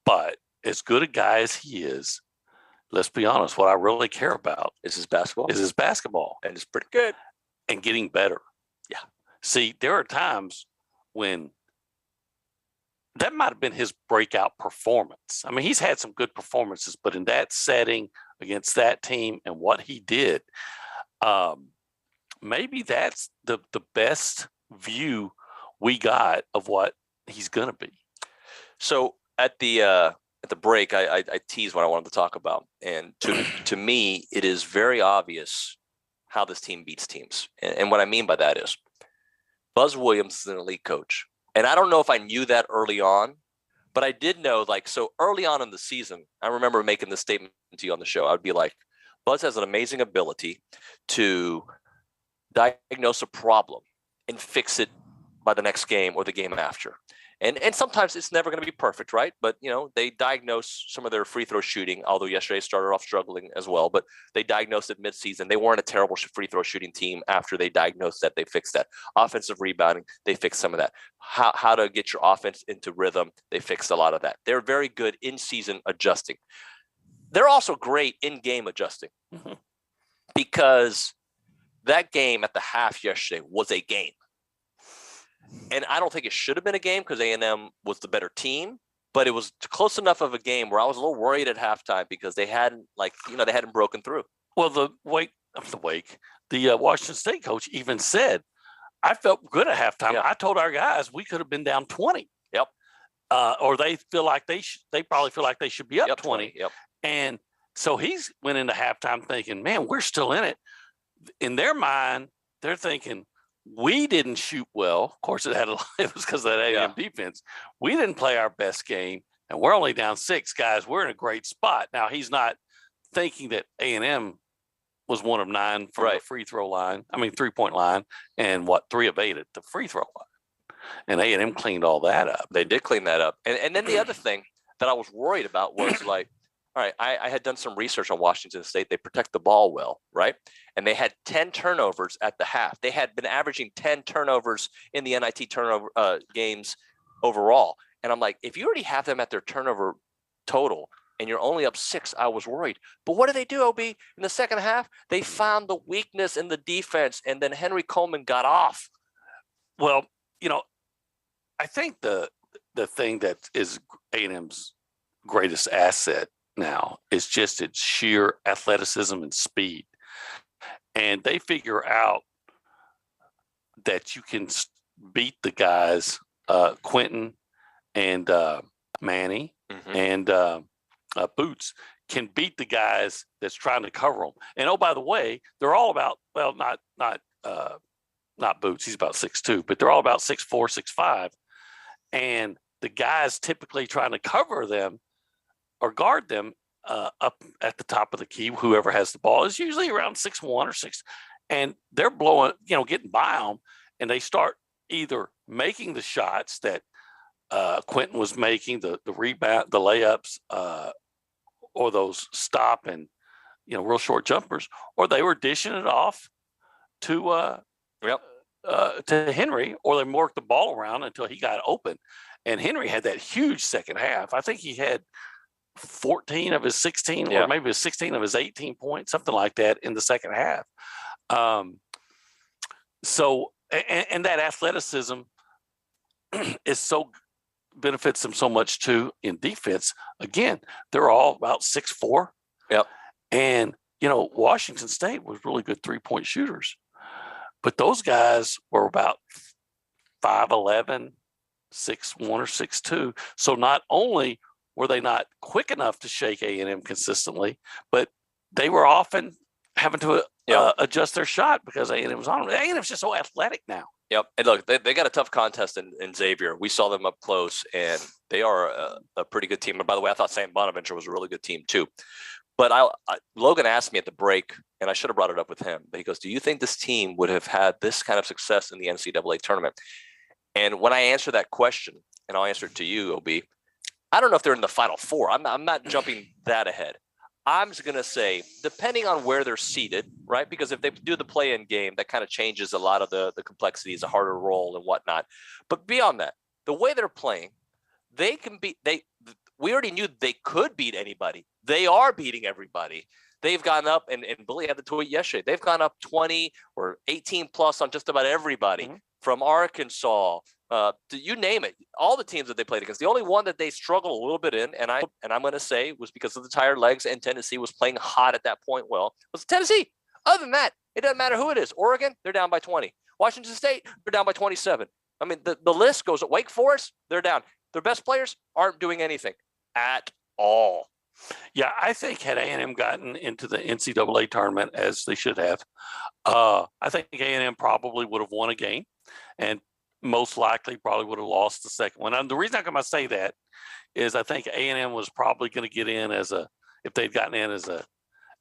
But as good a guy as he is, let's be honest, what I really care about is his basketball. And it's pretty good. And getting better. Yeah. See, there are times when that might have been his breakout performance. I mean, he's had some good performances, but in that setting against that team and what he did, maybe that's the best view we got of what he's going to be. So at the break, I teased what I wanted to talk about. And to me, it is very obvious how this team beats teams. And what I mean by that is Buzz Williams is an elite coach. And I don't know if I knew that early on, but I did know, so early on in the season, I remember making this statement to you on the show. I would be like, Buzz has an amazing ability to diagnose a problem and fix it by the next game or the game after. And sometimes it's never going to be perfect, right? But, they diagnose some of their free throw shooting, although yesterday started off struggling as well. But they diagnosed it midseason. They weren't a terrible free throw shooting team after they diagnosed that. They fixed that. Offensive rebounding, they fixed some of that. How to get your offense into rhythm, they fixed a lot of that. They're very good in-season adjusting. They're also great in-game adjusting, because that game at the half yesterday was a game. And I don't think it should have been a game, because A&M was the better team, but it was close enough of a game where I was a little worried at halftime, because they hadn't broken through. Well, the Washington State coach even said, I felt good at halftime. Yeah. I told our guys we could have been down 20. Yep. Or they feel like they probably feel like they should be up 20. Yep. And so he's went into halftime thinking, man, we're still in it. In their mind, they're thinking, we didn't shoot well. Of course, it was because of that A&M defense. We didn't play our best game, and we're only down 6 guys. We're in a great spot. Now, he's not thinking that A&M was 1 of 9 from the free throw line. I mean, 3-point line, and 3 of 8 at the free throw line. And A&M cleaned all that up. They did clean that up. And then the other thing that I was worried about was like, all right, I had done some research on Washington State. They protect the ball well, right? And they had 10 turnovers at the half. They had been averaging 10 turnovers in the NIT turnover games overall. And I'm like, if you already have them at their turnover total and you're only up 6, I was worried. But what did they do, OB? In the second half, they found the weakness in the defense, and then Henry Coleman got off. Well, I think the thing that is A&M's greatest asset now is just its sheer athleticism and speed. And they figure out that you can beat the guys, Quentin and Manny and Boots can beat the guys that's trying to cover them. And oh, by the way, they're all about, well, not Boots, he's about 6'2", but they're all about 6'4", 6'5". And the guys typically trying to cover them or guard them up at the top of the key, whoever has the ball, is usually around 6'1" or 6. And they're blowing, getting by them. And they start either making the shots that Quentin was making, the rebound, the layups, or those stop and, real short jumpers, or they were dishing it off to Henry, or they worked the ball around until he got open. And Henry had that huge second half. I think he had 14 of his 16, or maybe 16 of his 18 points, something like that in the second half. So that athleticism is benefits them so much too in defense. Again, they're all about 6'4". Yep. And, Washington State was really good 3-point shooters. But those guys were about 5'11", 6'1", or 6'2". So not only were they not quick enough to shake A&M consistently, but they were often having to adjust their shot because A&M was on them. A&M's just so athletic now. Yep. And look, they got a tough contest in Xavier. We saw them up close, and they are a pretty good team. And by the way, I thought St. Bonaventure was a really good team too. But Logan asked me at the break, and I should have brought it up with him, but he goes, do you think this team would have had this kind of success in the NCAA tournament? And when I answer that question, and I'll answer it to you, OB, I don't know if they're in the Final Four. I'm not jumping that ahead. I'm just going to say, depending on where they're seated, right? Because if they do the play-in game, that kind of changes a lot of the complexities, a harder role and whatnot. But beyond that, the way they're playing, they can beat. We already knew they could beat anybody. They are beating everybody. They've gone up, and Billy had the tweet yesterday. They've gone up 20 or 18 plus on just about everybody, from Arkansas. You name it, all the teams that they played against. The only one that they struggled a little bit in, and I'm going to say was because of the tired legs, and Tennessee was playing hot at that point. Well, was Tennessee. Other than that, it doesn't matter who it is. Oregon, they're down by 20. Washington State, they're down by 27. I mean, the list goes. Wake Forest, they're down. Their best players aren't doing anything at all. Yeah, I think had A&M gotten into the NCAA tournament as they should have, I think A&M probably would have won a game, and most likely probably would have lost the second one. And the reason I'm going to say that is I think A&M was probably going to get in if they'd gotten in as a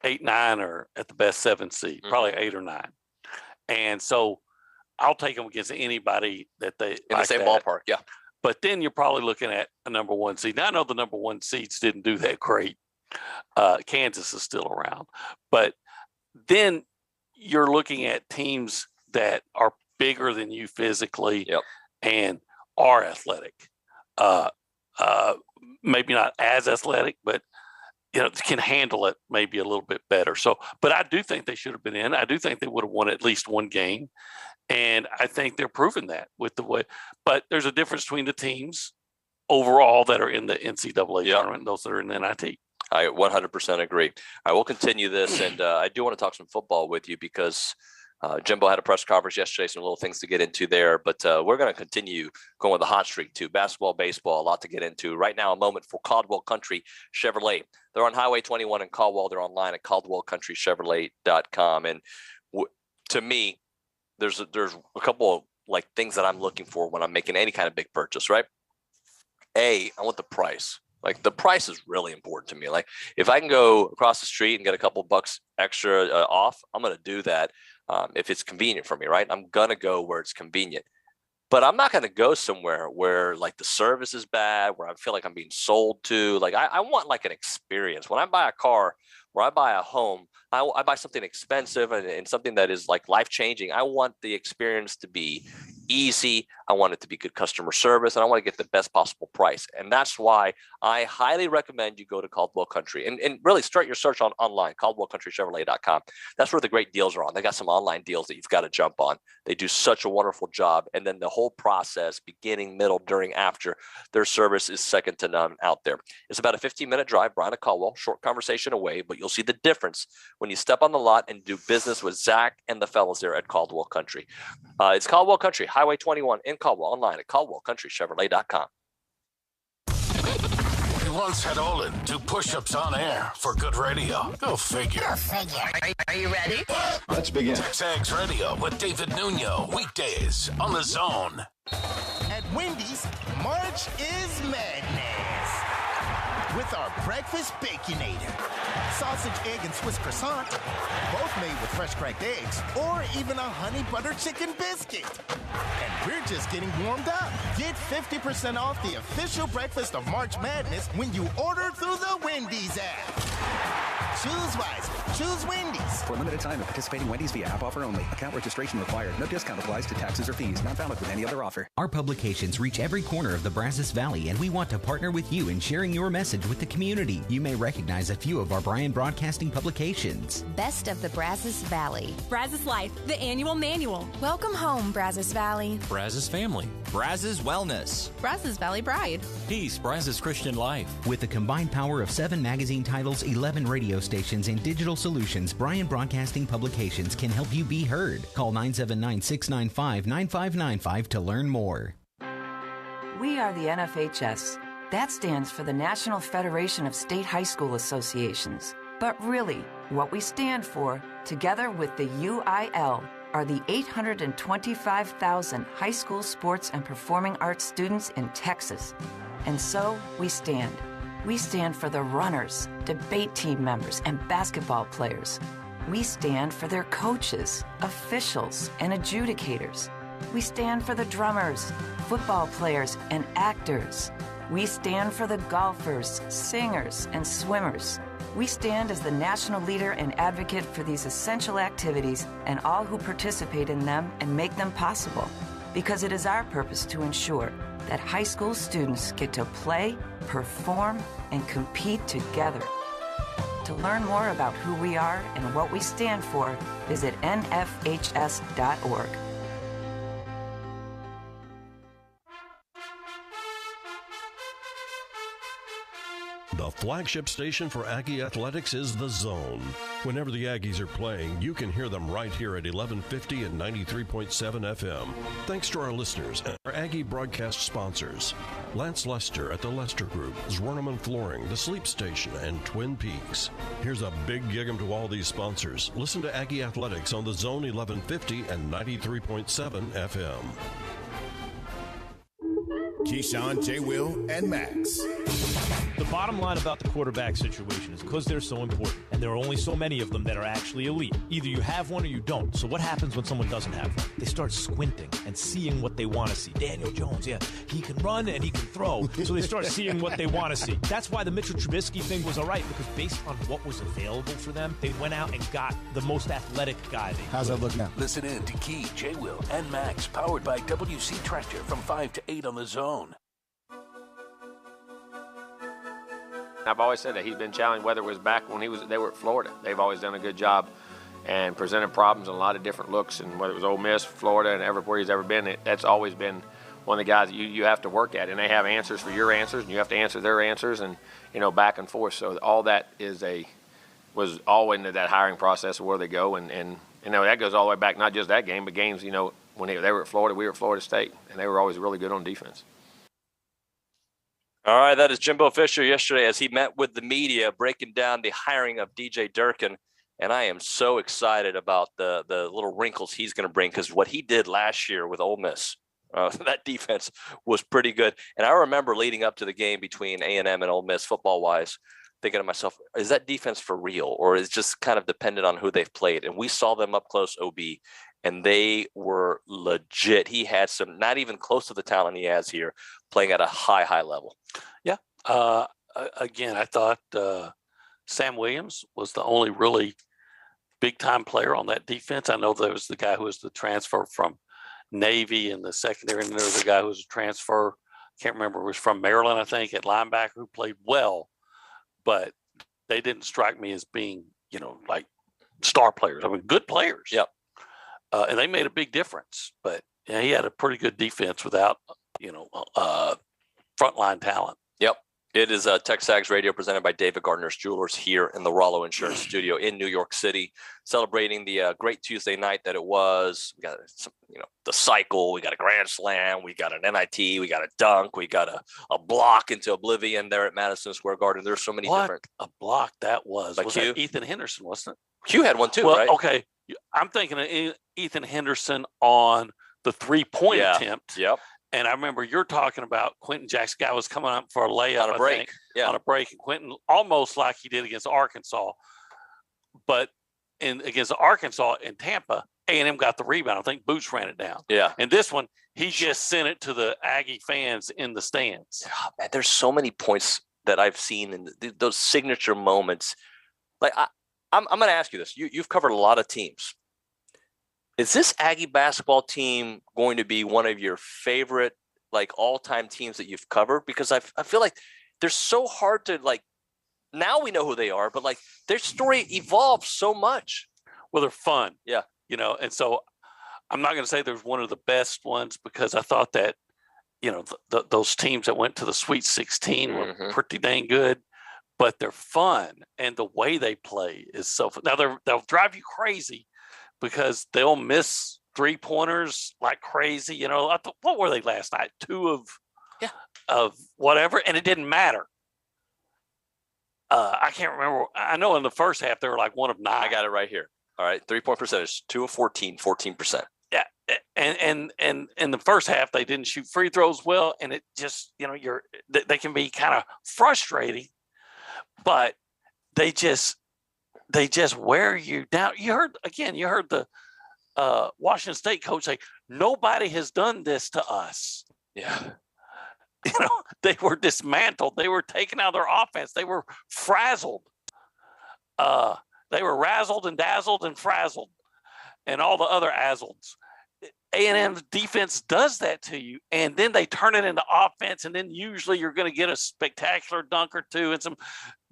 8-9 or at the best 7 seed, probably 8 or 9. And so I'll take them against anybody that they in the same ballpark. Yeah. But then you're probably looking at a number 1 seed. Now, I know the number 1 seeds didn't do that great. Kansas is still around. But then you're looking at teams that are bigger than you physically and are athletic. Maybe not as athletic, but can handle it maybe a little bit better. So, but I do think they should have been in. I do think they would have won at least one game. And I think they're proving that with the way. But there's a difference between the teams overall that are in the NCAA tournament and those that are in the NIT. I 100% agree. I will continue this, and I do want to talk some football with you because Jimbo had a press conference yesterday, some little things to get into there. But we're going to continue going with the hot streak too. Basketball, baseball, a lot to get into. Right now, a moment for Caldwell Country Chevrolet. They're on Highway 21 in Caldwell. They're online at caldwellcountrychevrolet.com. And to me, there's a couple of things that I'm looking for when I'm making any kind of big purchase, right? I want the price. Like the price is really important to me. Like if I can go across the street and get a couple bucks extra off, I'm going to do that. If it's convenient for me, right? I'm going to go where it's convenient. But I'm not going to go somewhere where like the service is bad, where I feel like I'm being sold to. Like I want like an experience. When I buy a car or I buy a home, I buy something expensive and something that is like life-changing. I want the experience to be easy. I want it to be good customer service, and I want to get the best possible price. And that's why I highly recommend you go to Caldwell Country and really start your search online, CaldwellCountryChevrolet.com. That's where the great deals are on. They got some online deals that you've got to jump on. They do such a wonderful job. And then the whole process, beginning, middle, during, after, their service is second to none out there. It's about a 15-minute drive, Brian to Caldwell, short conversation away, but you'll see the difference when you step on the lot and do business with Zach and the fellas there at Caldwell Country. It's Caldwell Country, Highway 21 in Caldwell, online at CaldwellCountryChevrolet.com. We once had Olin do push-ups on air for good radio. Go figure. Are you ready? Let's begin. TexAgs Radio with David Nuño. Weekdays on The Zone. At Wendy's, March is madness. With our breakfast Baconator. Sausage, egg, and Swiss croissant. Both made with fresh cracked eggs. Or even a honey butter chicken biscuit. And we're just getting warmed up. Get 50% off the official breakfast of March Madness when you order through the Wendy's app. Choose wisely. Choose Wendy's. For a limited time at participating Wendy's via app offer only. Account registration required. No discount applies to taxes or fees. Not valid with any other offer. Our publications reach every corner of the Brazos Valley, and we want to partner with you in sharing your message with the community. You may recognize a few of our Bryan Broadcasting publications. Best of the Brazos Valley. Brazos Life, the annual manual. Welcome home, Brazos Valley. Brazos Family. Brazos Wellness. Brazos Valley Bride. Peace, Brazos Christian Life. With the combined power of 7 magazine titles, 11 radio stations, and digital solutions, Bryan Broadcasting Publications can help you be heard. Call 979-695-9595 to learn more. We are the NFHS. That stands for the National Federation of State High School Associations. But really, what we stand for, together with the UIL, are the 825,000 high school sports and performing arts students in Texas. And so we stand. We stand for the runners, debate team members, and basketball players. We stand for their coaches, officials, and adjudicators. We stand for the drummers, football players, and actors. We stand for the golfers, singers, and swimmers. We stand as the national leader and advocate for these essential activities and all who participate in them and make them possible. Because it is our purpose to ensure that high school students get to play, perform, and compete together. To learn more about who we are and what we stand for, visit nfhs.org. The flagship station for Aggie Athletics is The Zone. Whenever the Aggies are playing, you can hear them right here at 1150 and 93.7 FM. Thanks to our listeners and our Aggie broadcast sponsors. Lance Lester at the Lester Group, Zwerneman Flooring, The Sleep Station, and Twin Peaks. Here's a big gig 'em to all these sponsors. Listen to Aggie Athletics on The Zone 1150 and 93.7 FM. Keyshawn, J. Will, and Max. The bottom line about the quarterback situation is because they're so important, and there are only so many of them that are actually elite. Either you have one or you don't. So what happens when someone doesn't have one? They start squinting and seeing what they want to see. Daniel Jones, yeah, he can run and he can throw. So they start seeing what they want to see. That's why the Mitchell Trubisky thing was all right, because based on what was available for them, they went out and got the most athletic guy. How's that look now? Listen in to Key, J. Will, and Max, powered by WC Tractor from 5 to 8 on The Zone. I've always said that he's been challenged, whether it was back when they were at Florida. They've always done a good job and presented problems and a lot of different looks. And whether it was Ole Miss, Florida, and everywhere he's ever been, that's always been one of the guys that you have to work at. And they have answers for your answers, and you have to answer their answers, and back and forth. So all that was all into that hiring process of where they go, and that goes all the way back, not just that game, but games. When they were at Florida, we were at Florida State, and they were always really good on defense. All right, that is Jimbo Fisher yesterday as he met with the media, breaking down the hiring of DJ Durkin. And I am so excited about the little wrinkles he's going to bring, because what he did last year with Ole Miss, That defense was pretty good. And I remember leading up to the game between A&M and Ole Miss football-wise, thinking to myself, is that defense for real, or is it just kind of dependent on who they've played? And we saw them up close, OB, and they were legit. He had some, not even close to the talent he has here, playing at a high level. Yeah. Again, I thought Sam Williams was the only really big-time player on that defense. I know there was the guy who was the transfer from Navy in the secondary, and there was a guy who was a transfer, can't remember, was from Maryland, I think, at linebacker, who played well, but they didn't strike me as being, like star players. I mean, good players. Yep. And they made a big difference. But yeah, he had a pretty good defense without, frontline talent. Yep. It is TexAgs Radio presented by David Gardner's Jewelers here in the Rollo Insurance Studio in New York City, celebrating the great Tuesday night that it was. We got some, the cycle. We got a grand slam. We got an NIT. We got a dunk. We got a block into oblivion there at Madison Square Garden. There's so many different. A block that was. By was Q? that Ethan Henderson, wasn't it? Q had one too, well, right? Okay. I'm thinking of Ethan Henderson on the 3-point attempt. Yep. And I remember you're talking about Quentin Jackson. Guy was coming up for a layup On a break. I think, on a break. And Quentin, almost like he did against Arkansas, but against Arkansas in Tampa, A&M got the rebound. I think Boots ran it down. Yeah. And this one, he just sent it to the Aggie fans in the stands. Oh, man, there's so many points that I've seen in those signature moments. Like I'm going to ask you this. You've covered a lot of teams. Is this Aggie basketball team going to be one of your favorite, like, all-time teams that you've covered? Because I feel like they're so hard to, like, now we know who they are, but, like, their story evolves so much. Well, they're fun. Yeah. And so I'm not going to say there's one of the best ones, because I thought that, those teams that went to the Sweet 16 were pretty dang good, but they're fun. And the way they play is so fun. Now, they'll drive you crazy, because they'll miss 3-pointers like crazy. What were they last night? 2 of whatever, and it didn't matter. I can't remember. I know in the first half they were like 1 of 9. I got it right here. All right, 3-point percentage, 2 of 14, 14%. Yeah, and in the first half they didn't shoot free throws well, and it just they can be kind of frustrating, but they just wear you down. You heard the Washington State coach say, nobody has done this to us. Yeah. They were dismantled. They were taken out of their offense. They were frazzled. They were razzled and dazzled and frazzled and all the other azzleds. A&M's defense does that to you, and then they turn it into offense, and then usually you're going to get a spectacular dunk or two, and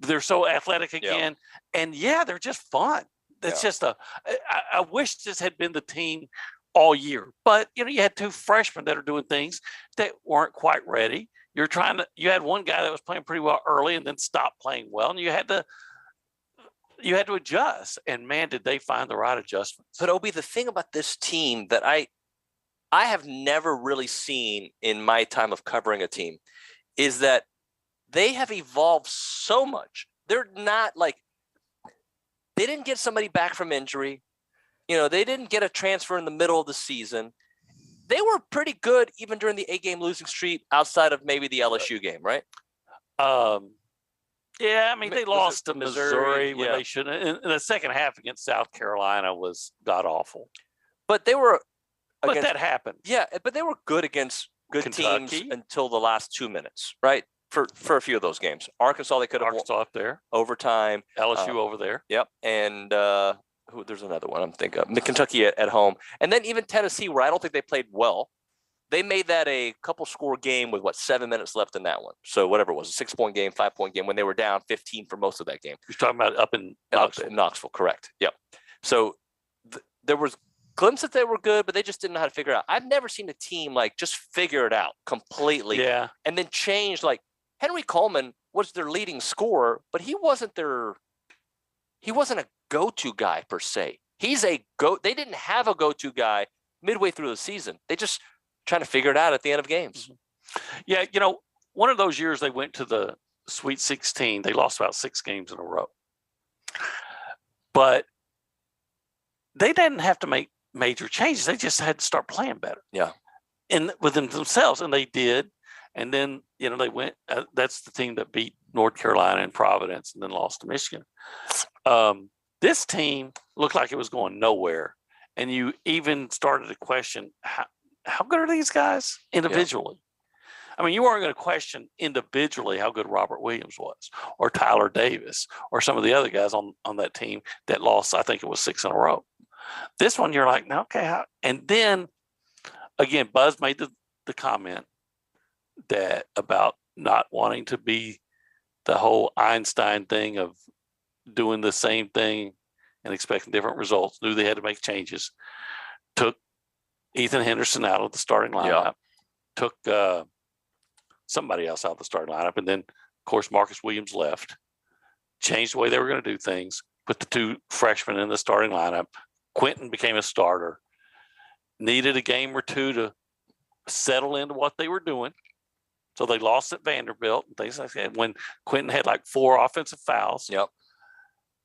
they're so athletic again. Yeah. And they're just fun. It's just I wish this had been the team all year, but you had 2 freshmen that are doing things that weren't quite ready. You had one guy that was playing pretty well early and then stopped playing well, and you had to adjust. And man, did they find the right adjustments. But Obi, the thing about this team that I have never really seen in my time of covering a team is that they have evolved so much. They're not like, they didn't get somebody back from injury. They didn't get a transfer in the middle of the season. They were pretty good even during the 8-game losing streak, outside of maybe the LSU game, right? Yeah, I mean, they lost to Missouri when they shouldn't. In the second half against South Carolina was god-awful. But they were... But that happened. Yeah, but they were good against good Kentucky teams until the last 2 minutes, right? For a few of those games. Arkansas, they could have Arkansas up there. Overtime. LSU over there. Yep. And there's another one I'm thinking of. Kentucky at home. And then even Tennessee, where I don't think they played well. They made that a couple score game with 7 minutes left in that one. So whatever it was, a 6-point game, 5-point game, when they were down 15 for most of that game. You're talking about up in Knoxville. Knoxville, correct. Yep. So there was glimpses that they were good, but they just didn't know how to figure it out. I've never seen a team just figure it out completely. Yeah. And then change. Henry Coleman was their leading scorer, but he wasn't a go-to guy per se. They didn't have a go-to guy midway through the season. They just trying to figure it out at the end of games. Yeah, one of those years they went to the Sweet 16, they lost about 6 games in a row. But they didn't have to make major changes. They just had to start playing better. Yeah. within themselves, and they did. And then, they went. That's the team that beat North Carolina and Providence, and then lost to Michigan. This team looked like it was going nowhere, and you even started to question how good are these guys individually. Yeah. I mean, you weren't going to question individually how good Robert Williams was, or Tyler Davis, or some of the other guys on that team that lost. I think it was 6 in a row. This one, you're like, no, okay. And then again, Buzz made the comment that about not wanting to be the whole Einstein thing of doing the same thing and expecting different results. Knew they had to make changes. Took Ethan Henderson out of the starting lineup. Took somebody else out of the starting lineup, and then of course Marcus Williams left. Changed the way they were going to do things. Put the 2 freshmen in the starting lineup. Quentin became a starter. Needed a game or 2 to settle into what they were doing. So they lost at Vanderbilt and things like that when Quentin had like 4 offensive fouls. Yep.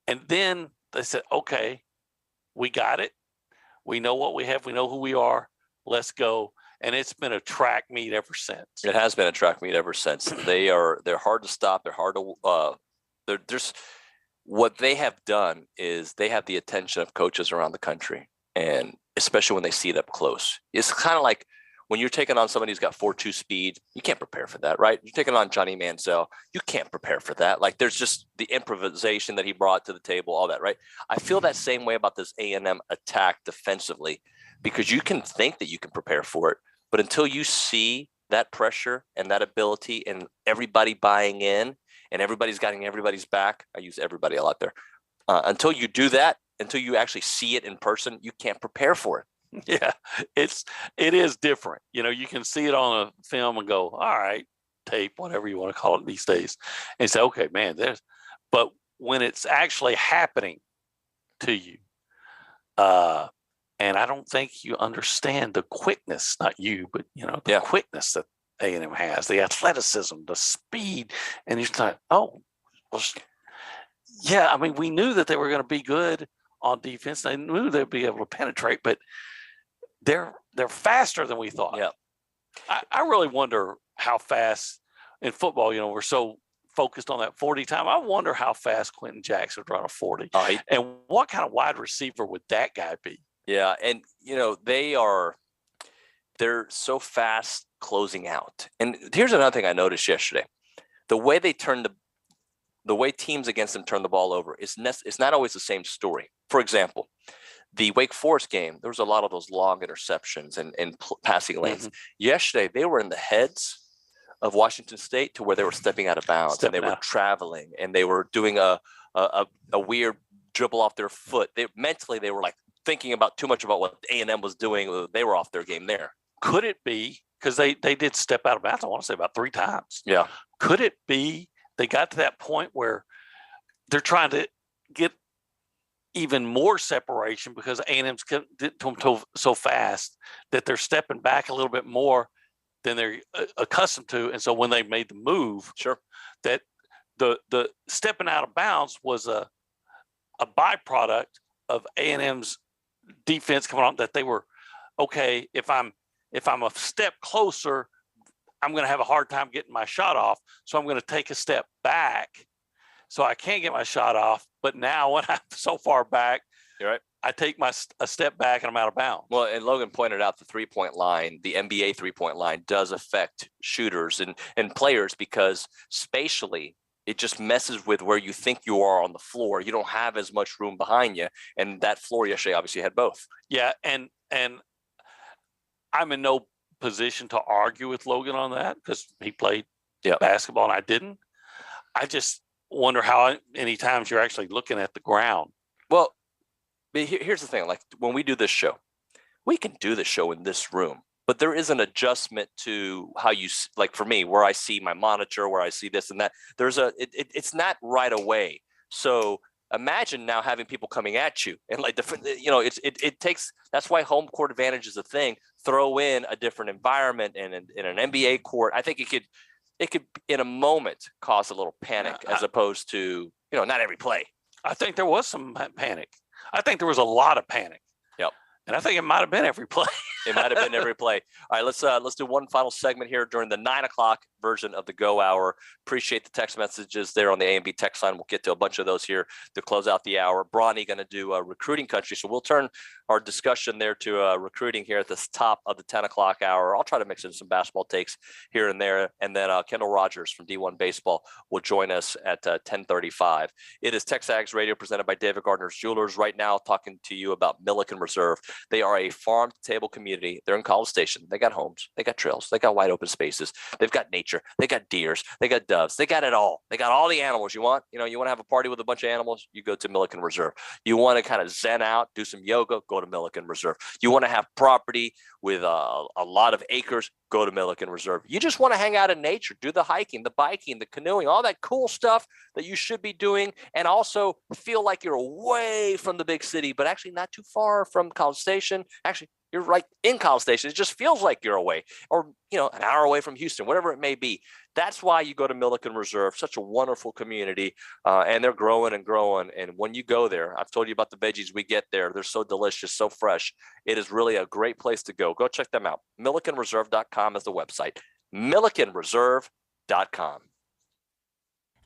And then they said, okay, we got it. We know what we have. We know who we are. Let's go. And it's been a track meet ever since. It has been a track meet ever since. They're hard to stop. They're hard to there's what they have done is they have the attention of coaches around the country, and especially when they see it up close. It's kind of like when you're taking on somebody who's got 4.2 speed, you can't prepare for that, right? You're taking on Johnny Manziel, you can't prepare for that. Like there's just the improvisation that he brought to the table, all that, right? I feel that same way about this A&M attack defensively, because you can think that you can prepare for it, but until you see that pressure and that ability and everybody buying in and everybody's getting everybody's back, I use everybody a lot there. Until you do that, until you actually see it in person, you can't prepare for it. Yeah, it is different. You can see it on a film and go, all right, tape, whatever you want to call it these days, and say, okay, man, but when it's actually happening to you, and I don't think you understand the quickness, not you, but the quickness that A&M has, the athleticism, the speed, and you're like, oh, well, yeah, I mean, we knew that they were going to be good on defense. They knew they'd be able to penetrate, but they're faster than we thought. Yeah. I really wonder how fast in football, we're so focused on that 40 time. I wonder how fast Quentin Jackson would run a 40. And what kind of wide receiver would that guy be? Yeah. And, they're so fast closing out. And here's another thing I noticed yesterday. The way teams against them turn the ball over it's not always the same story. For example, the Wake Forest game, there was a lot of those long interceptions and passing lanes. Mm-hmm. Yesterday, they were in the heads of Washington State to where they were stepping out of bounds and they were traveling and they were doing a weird dribble off their foot. Mentally, they were like thinking about too much about what A&M was doing. They were off their game there. Could it be, because they did step out of bounds, I want to say about 3 times. Yeah. Could it be they got to that point where they're trying to get even more separation because A&M's to them so fast that they're stepping back a little bit more than they're accustomed to, and so when they made the move, that the stepping out of bounds was a byproduct of A&M's defense coming on, that they were okay. If I'm a step closer, I'm going to have a hard time getting my shot off, so I'm going to take a step back. So I can't get my shot off, but now when I'm so far back, you're right, I take a step back and I'm out of bounds. Well, and Logan pointed out the 3-point line, the NBA 3-point line does affect shooters and players because spatially it just messes with where you think you are on the floor. You don't have as much room behind you, and that floor yesterday obviously had both. Yeah, and I'm in no position to argue with Logan on that because he played basketball and I didn't. I just wonder how many times you're actually looking at the ground. Well, here's the thing. Like when we do this show, we can do the show in this room, but there is an adjustment to how you, like for me, where I see my monitor, where I see this and that, it's not right away. So imagine now having people coming at you and like different, it takes, that's why home court advantage is a thing. Throw in a different environment and in an NBA court. I think it could in a moment cause a little panic as opposed to, not every play. I think there was some panic. I think there was a lot of panic. Yep. And I think it might have been every play. It might have been every play. All right, let's do one final segment here during the 9 o'clock version of the Go Hour. Appreciate the text messages there on the A&B text line. We'll get to a bunch of those here to close out the hour. Bronny going to do recruiting country, so we'll turn our discussion there to recruiting here at the top of the 10 o'clock hour. I'll try to mix in some basketball takes here and there, and then Kendall Rogers from D1 Baseball will join us at 10:35. It is TexAgs Radio presented by David Gardner's Jewelers. Right now, talking to you about Milliken Reserve. They are a farm-to-table community. They're in College Station. They got homes. They got trails. They got wide open spaces. They've got nature. They got deers. They got doves. They got it all. They got all the animals you want. You want to have a party with a bunch of animals, you go to Milliken Reserve. You want to kind of zen out, do some yoga, go to Milliken Reserve. You want to have property with a lot of acres, go to Milliken Reserve. You just want to hang out in nature, do the hiking, the biking, the canoeing, all that cool stuff that you should be doing, and also feel like you're away from the big city, but actually not too far from College Station. Actually, you're right in College Station. It just feels like you're away, or an hour away from Houston, whatever it may be. That's why you go to Milliken Reserve, such a wonderful community, and they're growing and growing. And when you go there, I've told you about the veggies we get there. They're so delicious, so fresh. It is really a great place to go. Go check them out. MillikenReserve.com is the website. MillikenReserve.com.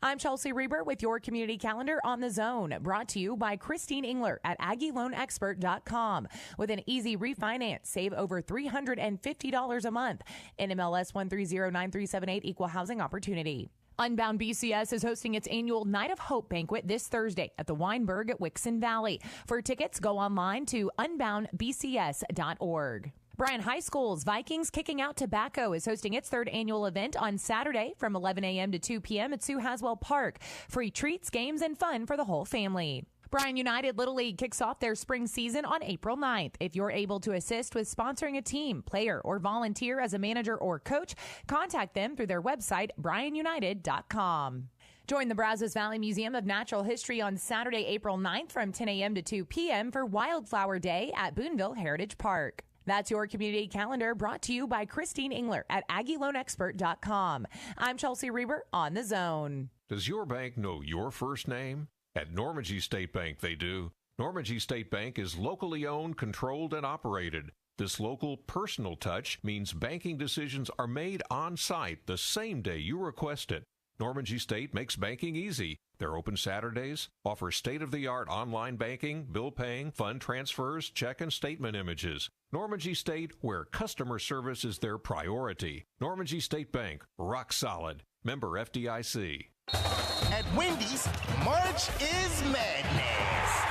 I'm Chelsea Reber with your community calendar on the Zone, brought to you by Christine Engler at AggieLoanExpert.com. With an easy refinance, save over $350 a month. NMLS 1309378, Equal Housing Opportunity. Unbound BCS is hosting its annual Night of Hope banquet this Thursday at the Weinberg at Wixon Valley. For tickets, go online to unboundbcs.org. Bryan High School's Vikings Kicking Out Tobacco is hosting its third annual event on Saturday from 11 a.m. to 2 p.m. at Sue Haswell Park. Free treats, games, and fun for the whole family. Bryan United Little League kicks off their spring season on April 9th. If you're able to assist with sponsoring a team, player, or volunteer as a manager or coach, contact them through their website, BryanUnited.com. Join the Brazos Valley Museum of Natural History on Saturday, April 9th from 10 a.m. to 2 p.m. for Wildflower Day at Boonville Heritage Park. That's your community calendar, brought to you by Christine Engler at AggieLoanExpert.com. I'm Chelsea Reber on the Zone. Does your bank know your first name? At Normandy State Bank, they do. Normandy State Bank is locally owned, controlled, and operated. This local personal touch means banking decisions are made on site the same day you request it. Normandy State makes banking easy. They're open Saturdays, offer state-of-the-art online banking, bill paying, fund transfers, check and statement images. Normandy State, where customer service is their priority. Normandy State Bank, rock solid. Member FDIC. At Wendy's, March is madness.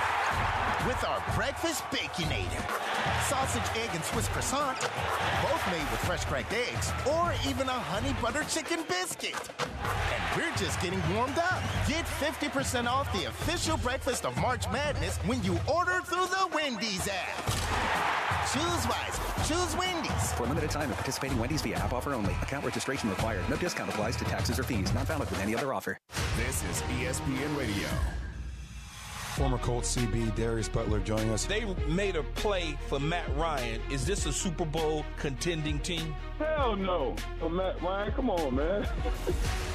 With our breakfast Baconator. Sausage, egg, and Swiss croissant. Both made with fresh cracked eggs, or even a honey butter chicken biscuit. And we're just getting warmed up. Get 50% off the official breakfast of March Madness when you order through the Wendy's app. Choose wisely. Choose Wendy's. For a limited time, participating Wendy's via app offer only. Account registration required. No discount applies to taxes or fees. Not valid with any other offer. This is ESPN Radio. Former Colt CB Darius Butler joining us. They made a play for Matt Ryan. Is this a Super Bowl contending team? Hell no. For Matt Ryan, come on, man.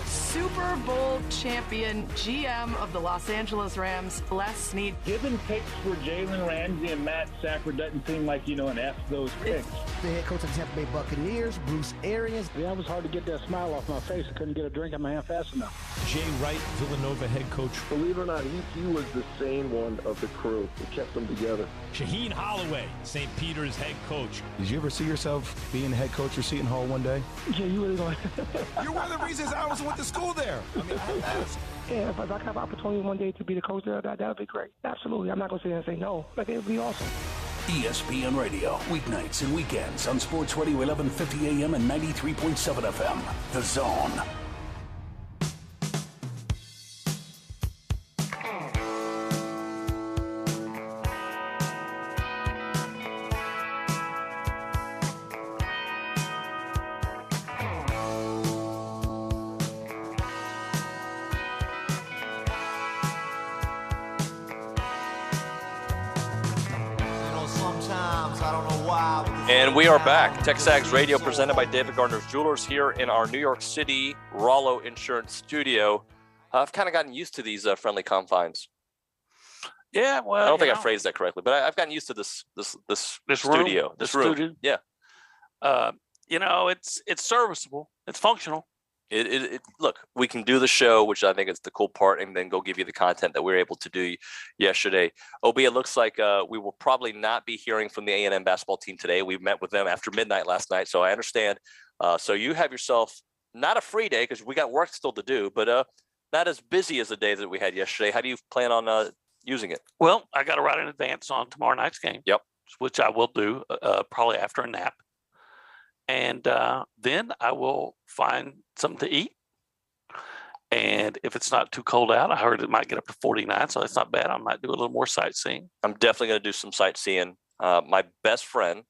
Super Bowl champion, GM of the Los Angeles Rams, Les Snead. Giving picks for Jalen Ramsey and Matt Stafford doesn't seem like, an F those picks. The head coach of the Tampa Bay Buccaneers, Bruce Arians. Yeah, it was hard to get that smile off my face. I couldn't get a drink in my hand fast enough. Jay Wright, Villanova head coach. Believe it or not, he was the sane one of the crew that kept them together. Shaheen Holloway, St. Peter's head coach. Did you ever see yourself being the head coach of Seton Hall one day? Yeah, you really going. You're one of the reasons I went to school there. Yeah, if I could have opportunity one day to be the coach there, that would be great. Absolutely. I'm not going to sit there and say no, but it would be awesome. ESPN Radio, weeknights and weekends on Sports Radio 1150 AM and 93.7 FM. The Zone. And we are back. TexAgs Radio presented by David Gardner's Jewelers here in our New York City Rollo Insurance Studio. I've kind of gotten used to these friendly confines. Yeah, well, I don't think I phrased that correctly, but I've gotten used to this studio. Room, this room. Studio. Yeah. It's serviceable. It's functional. Look, we can do the show, which I think is the cool part, and then go give you the content that we were able to do yesterday. OB, it looks like we will probably not be hearing from the A&M basketball team today. We met with them after midnight last night, so I understand. So you have yourself not a free day because we got work still to do, but not as busy as the day that we had yesterday. How do you plan on using it? Well, I got to write in advance on tomorrow night's game. Yep. Which I will do probably after a nap. And then I will find something to eat. And if it's not too cold out, I heard it might get up to 49, so that's not bad. I might do a little more sightseeing. I'm definitely going to do some sightseeing. My best friend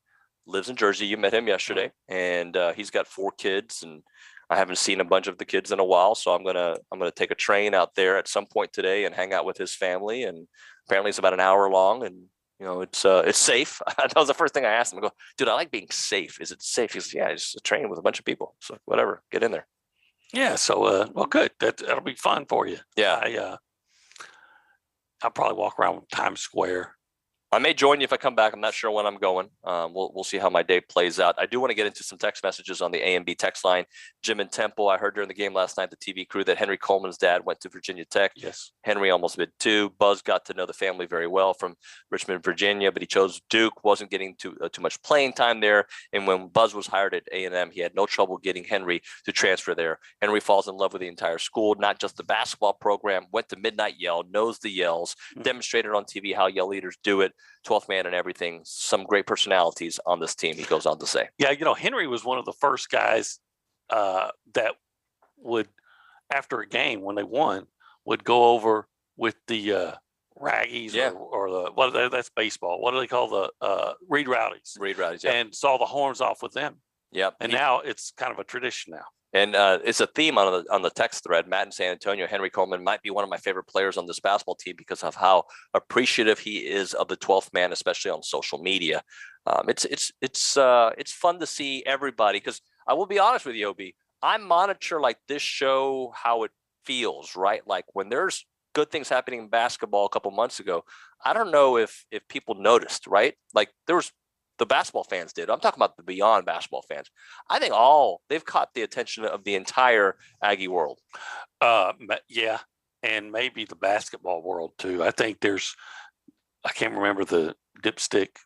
lives in Jersey. You met him yesterday, and he's got 4 kids, and I haven't seen a bunch of the kids in a while. So I'm gonna take a train out there at some point today and hang out with his family. And apparently it's about an hour long, and it's safe. That was the first thing I asked him. I go, dude, I like being safe. Is it safe? He says, yeah, it's a train with a bunch of people. So whatever, get in there. Yeah. So, well, good. That'll be fun for you. Yeah. I'll probably walk around Times Square. I may join you if I come back. I'm not sure when I'm going. We'll see how my day plays out. I do want to get into some text messages on the A&B text line. Jim in Temple, I heard during the game last night, the TV crew, that Henry Coleman's dad went to Virginia Tech. Yes. Henry almost did too. Buzz got to know the family very well from Richmond, Virginia, but he chose Duke, wasn't getting too much playing time there. And when Buzz was hired at A&M, he had no trouble getting Henry to transfer there. Henry falls in love with the entire school, not just the basketball program, went to Midnight Yell, knows the yells, demonstrated on TV how yell leaders do it. 12th man and everything. Some great personalities on this team, he goes on to say. Yeah, Henry was one of the first guys that would, after a game when they won, would go over with the Raggies or that's baseball. What do they call the Reed Rowdies? Reed Rowdies, yeah. And saw the horns off with them. Yep. And now it's kind of a tradition now. And it's a theme on the text thread. Matt in San Antonio, Henry Coleman might be one of my favorite players on this basketball team because of how appreciative he is of the 12th man, especially on social media. It's fun to see everybody, because I will be honest with you, OB, I monitor like this show how it feels, right? Like when there's good things happening in basketball a couple months ago, I don't know if people noticed, right? Like there was. The basketball fans did. I'm talking about the beyond basketball fans. I think they've caught the attention of the entire Aggie world. Yeah, and maybe the basketball world too. I think I can't remember the dipstick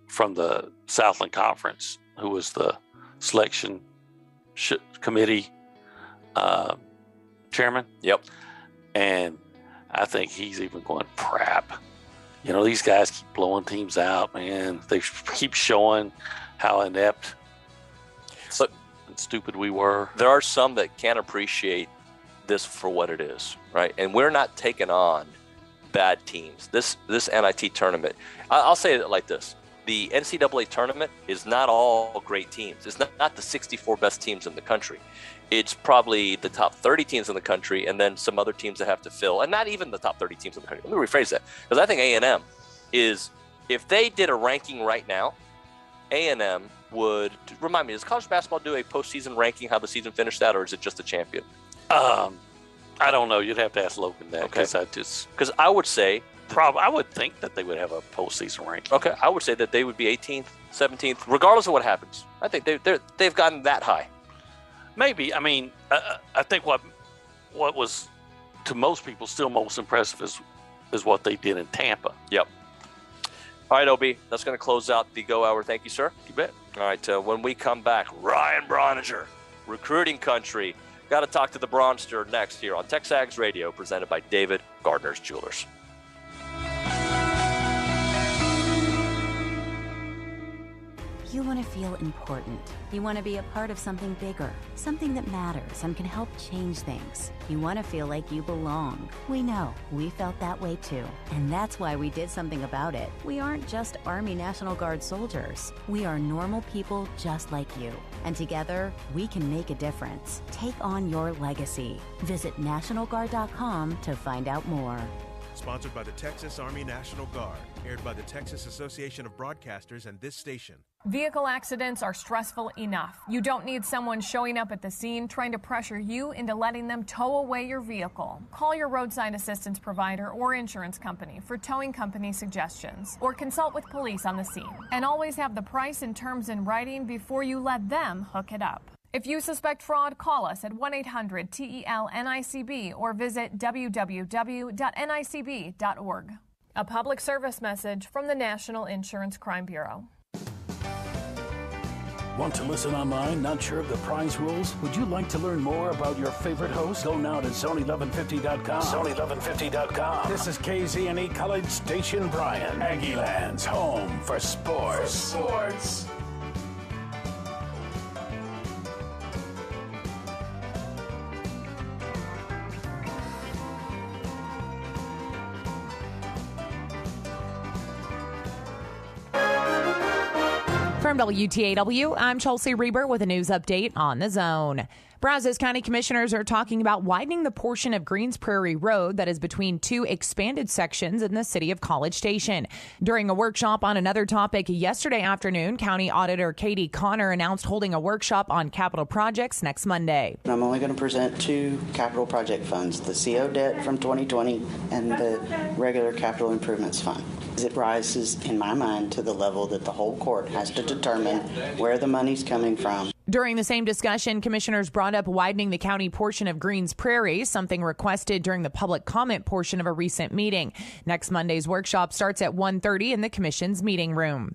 from the Southland Conference who was the selection committee chairman. Yep. And I think he's even going, crap. These guys keep blowing teams out, man. They keep showing how inept and stupid we were. There are some that can't appreciate this for what it is, right? And we're not taking on bad teams. This NIT tournament, I'll say it like this. The NCAA tournament is not all great teams. It's not the 64 best teams in the country. It's probably the top 30 teams in the country and then some other teams that have to fill, and not even the top 30 teams in the country. Let me rephrase that, because I think A&M is, if they did a ranking right now, A&M would, remind me, does college basketball do a postseason ranking, how the season finished out, or is it just a champion? I don't know. You'd have to ask Logan that. Okay. Because I would say, I would think that they would have a postseason ranking. Okay, I would say that they would be 18th, 17th, regardless of what happens. I think they've gotten that high. Maybe. I mean, I think what was to most people still most impressive is what they did in Tampa. Yep. All right, OB, that's going to close out the Go Hour. Thank you, sir. You bet. All right, when we come back, Ryan Broniger, Recruiting Country. Got to talk to the Bronster next here on TexAgs Radio, presented by David Gardner's Jewelers. You want to feel important. You want to be a part of something bigger, something that matters and can help change things. You want to feel like you belong. We know. We felt that way too. And that's why we did something about it. We aren't just Army National Guard soldiers. We are normal people just like you. And together, we can make a difference. Take on your legacy. Visit NationalGuard.com to find out more. Sponsored by the Texas Army National Guard Aired by the Texas Association of Broadcasters and this station. Vehicle accidents are stressful enough. You don't need someone showing up at the scene trying to pressure you into letting them tow away your vehicle. Call your roadside assistance provider or insurance company for towing company suggestions, or consult with police on the scene. And always have the price and terms in writing before you let them hook it up. If you suspect fraud, call us at 1-800-TEL-NICB or visit www.nicb.org. A public service message from the National Insurance Crime Bureau. Want to listen online? Not sure of the prize rules? Would you like to learn more about your favorite host? Go now to Zone1150.com. Zone1150.com. This is KZNE College Station Bryan. Aggieland's home for sports. From WTAW, I'm Chelsea Reber with a news update on the Zone. Brazos County commissioners are talking about widening the portion of Greens Prairie Road that is between two expanded sections in the city of College Station. During a workshop on another topic yesterday afternoon, County Auditor Katie Connor announced holding a workshop on capital projects next Monday. I'm only going to present two capital project funds, the CO debt from 2020 and the regular capital improvements fund. It rises, in my mind, to the level that the whole court has to determine where the money's coming from. During the same discussion, commissioners brought up widening the county portion of Greens Prairie, something requested during the public comment portion of a recent meeting. Next Monday's workshop starts at 1:30 in the commission's meeting room.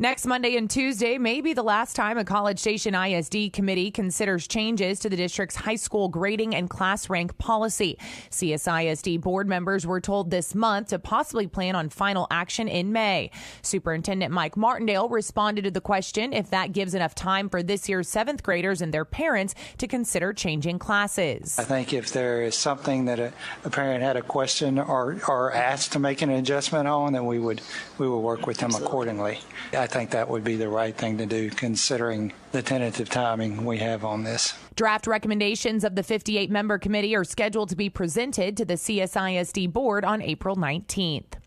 Next Monday and Tuesday may be the last time a College Station ISD committee considers changes to the district's high school grading and class rank policy. CSISD board members were told this month to possibly plan on final action in May. Superintendent Mike Martindale responded to the question if that gives enough time for this year's 7th graders and their parents to consider changing classes. I think if there is something that a parent had a question or asked to make an adjustment on, then we would work with them accordingly. I think that would be the right thing to do, considering the tentative timing we have on this. Draft recommendations of the 58-member committee are scheduled to be presented to the CSISD board on April 19th.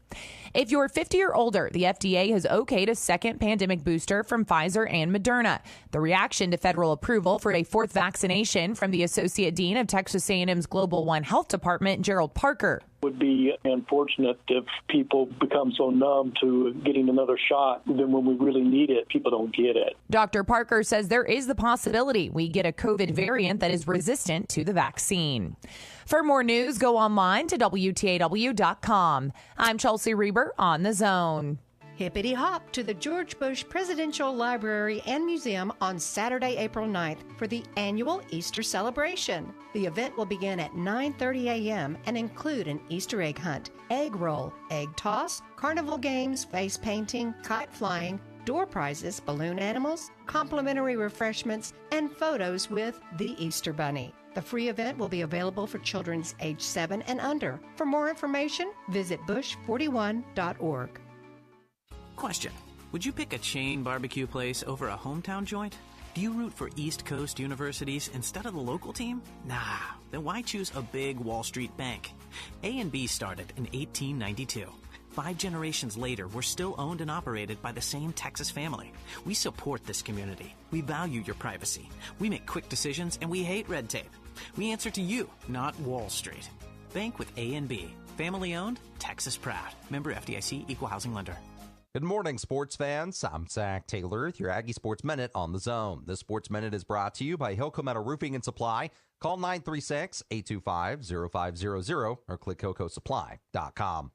If you're 50 or older, the FDA has okayed a second pandemic booster from Pfizer and Moderna. The reaction to federal approval for a 4th vaccination from the Associate Dean of Texas A&M's Global One Health Department, Gerald Parker. Would be unfortunate if people become so numb to getting another shot, then when we really need it, people don't get it. Dr. Parker says there is the possibility we get a COVID variant that is resistant to the vaccine. For more news, go online to WTAW.com. I'm Chelsea Reber on The Zone. Hippity hop to the George Bush Presidential Library and Museum on Saturday, April 9th for the annual Easter celebration. The event will begin at 9:30 a.m. and include an Easter egg hunt, egg roll, egg toss, carnival games, face painting, kite flying, door prizes, balloon animals, complimentary refreshments, and photos with the Easter Bunny. The free event will be available for children age 7 and under. For more information, visit bush41.org. Question: would you pick a chain barbecue place over a hometown joint? Do you root for East Coast universities instead of the local team? Nah, then why choose a big Wall Street bank? A&B started in 1892. 5 generations later, we're still owned and operated by the same Texas family. We support this community. We value your privacy. We make quick decisions, and we hate red tape. We answer to you, not Wall Street. Bank with A&B. Family owned, Texas proud. Member FDIC, Equal Housing Lender. Good morning, sports fans. I'm Zach Taylor with your Aggie Sports Minute on The Zone. This Sports Minute is brought to you by Hilco Metal Roofing and Supply. Call 936-825-0500 or click HilcoSupply.com.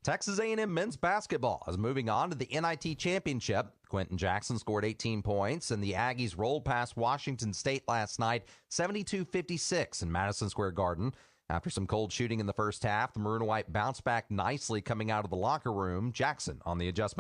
Texas A&M men's basketball is moving on to the NIT championship. Quentin Jackson scored 18 points, and the Aggies rolled past Washington State last night, 72-56 in Madison Square Garden. After some cold shooting in the first half, the Maroon and White bounced back nicely coming out of the locker room. Jackson on the adjustment.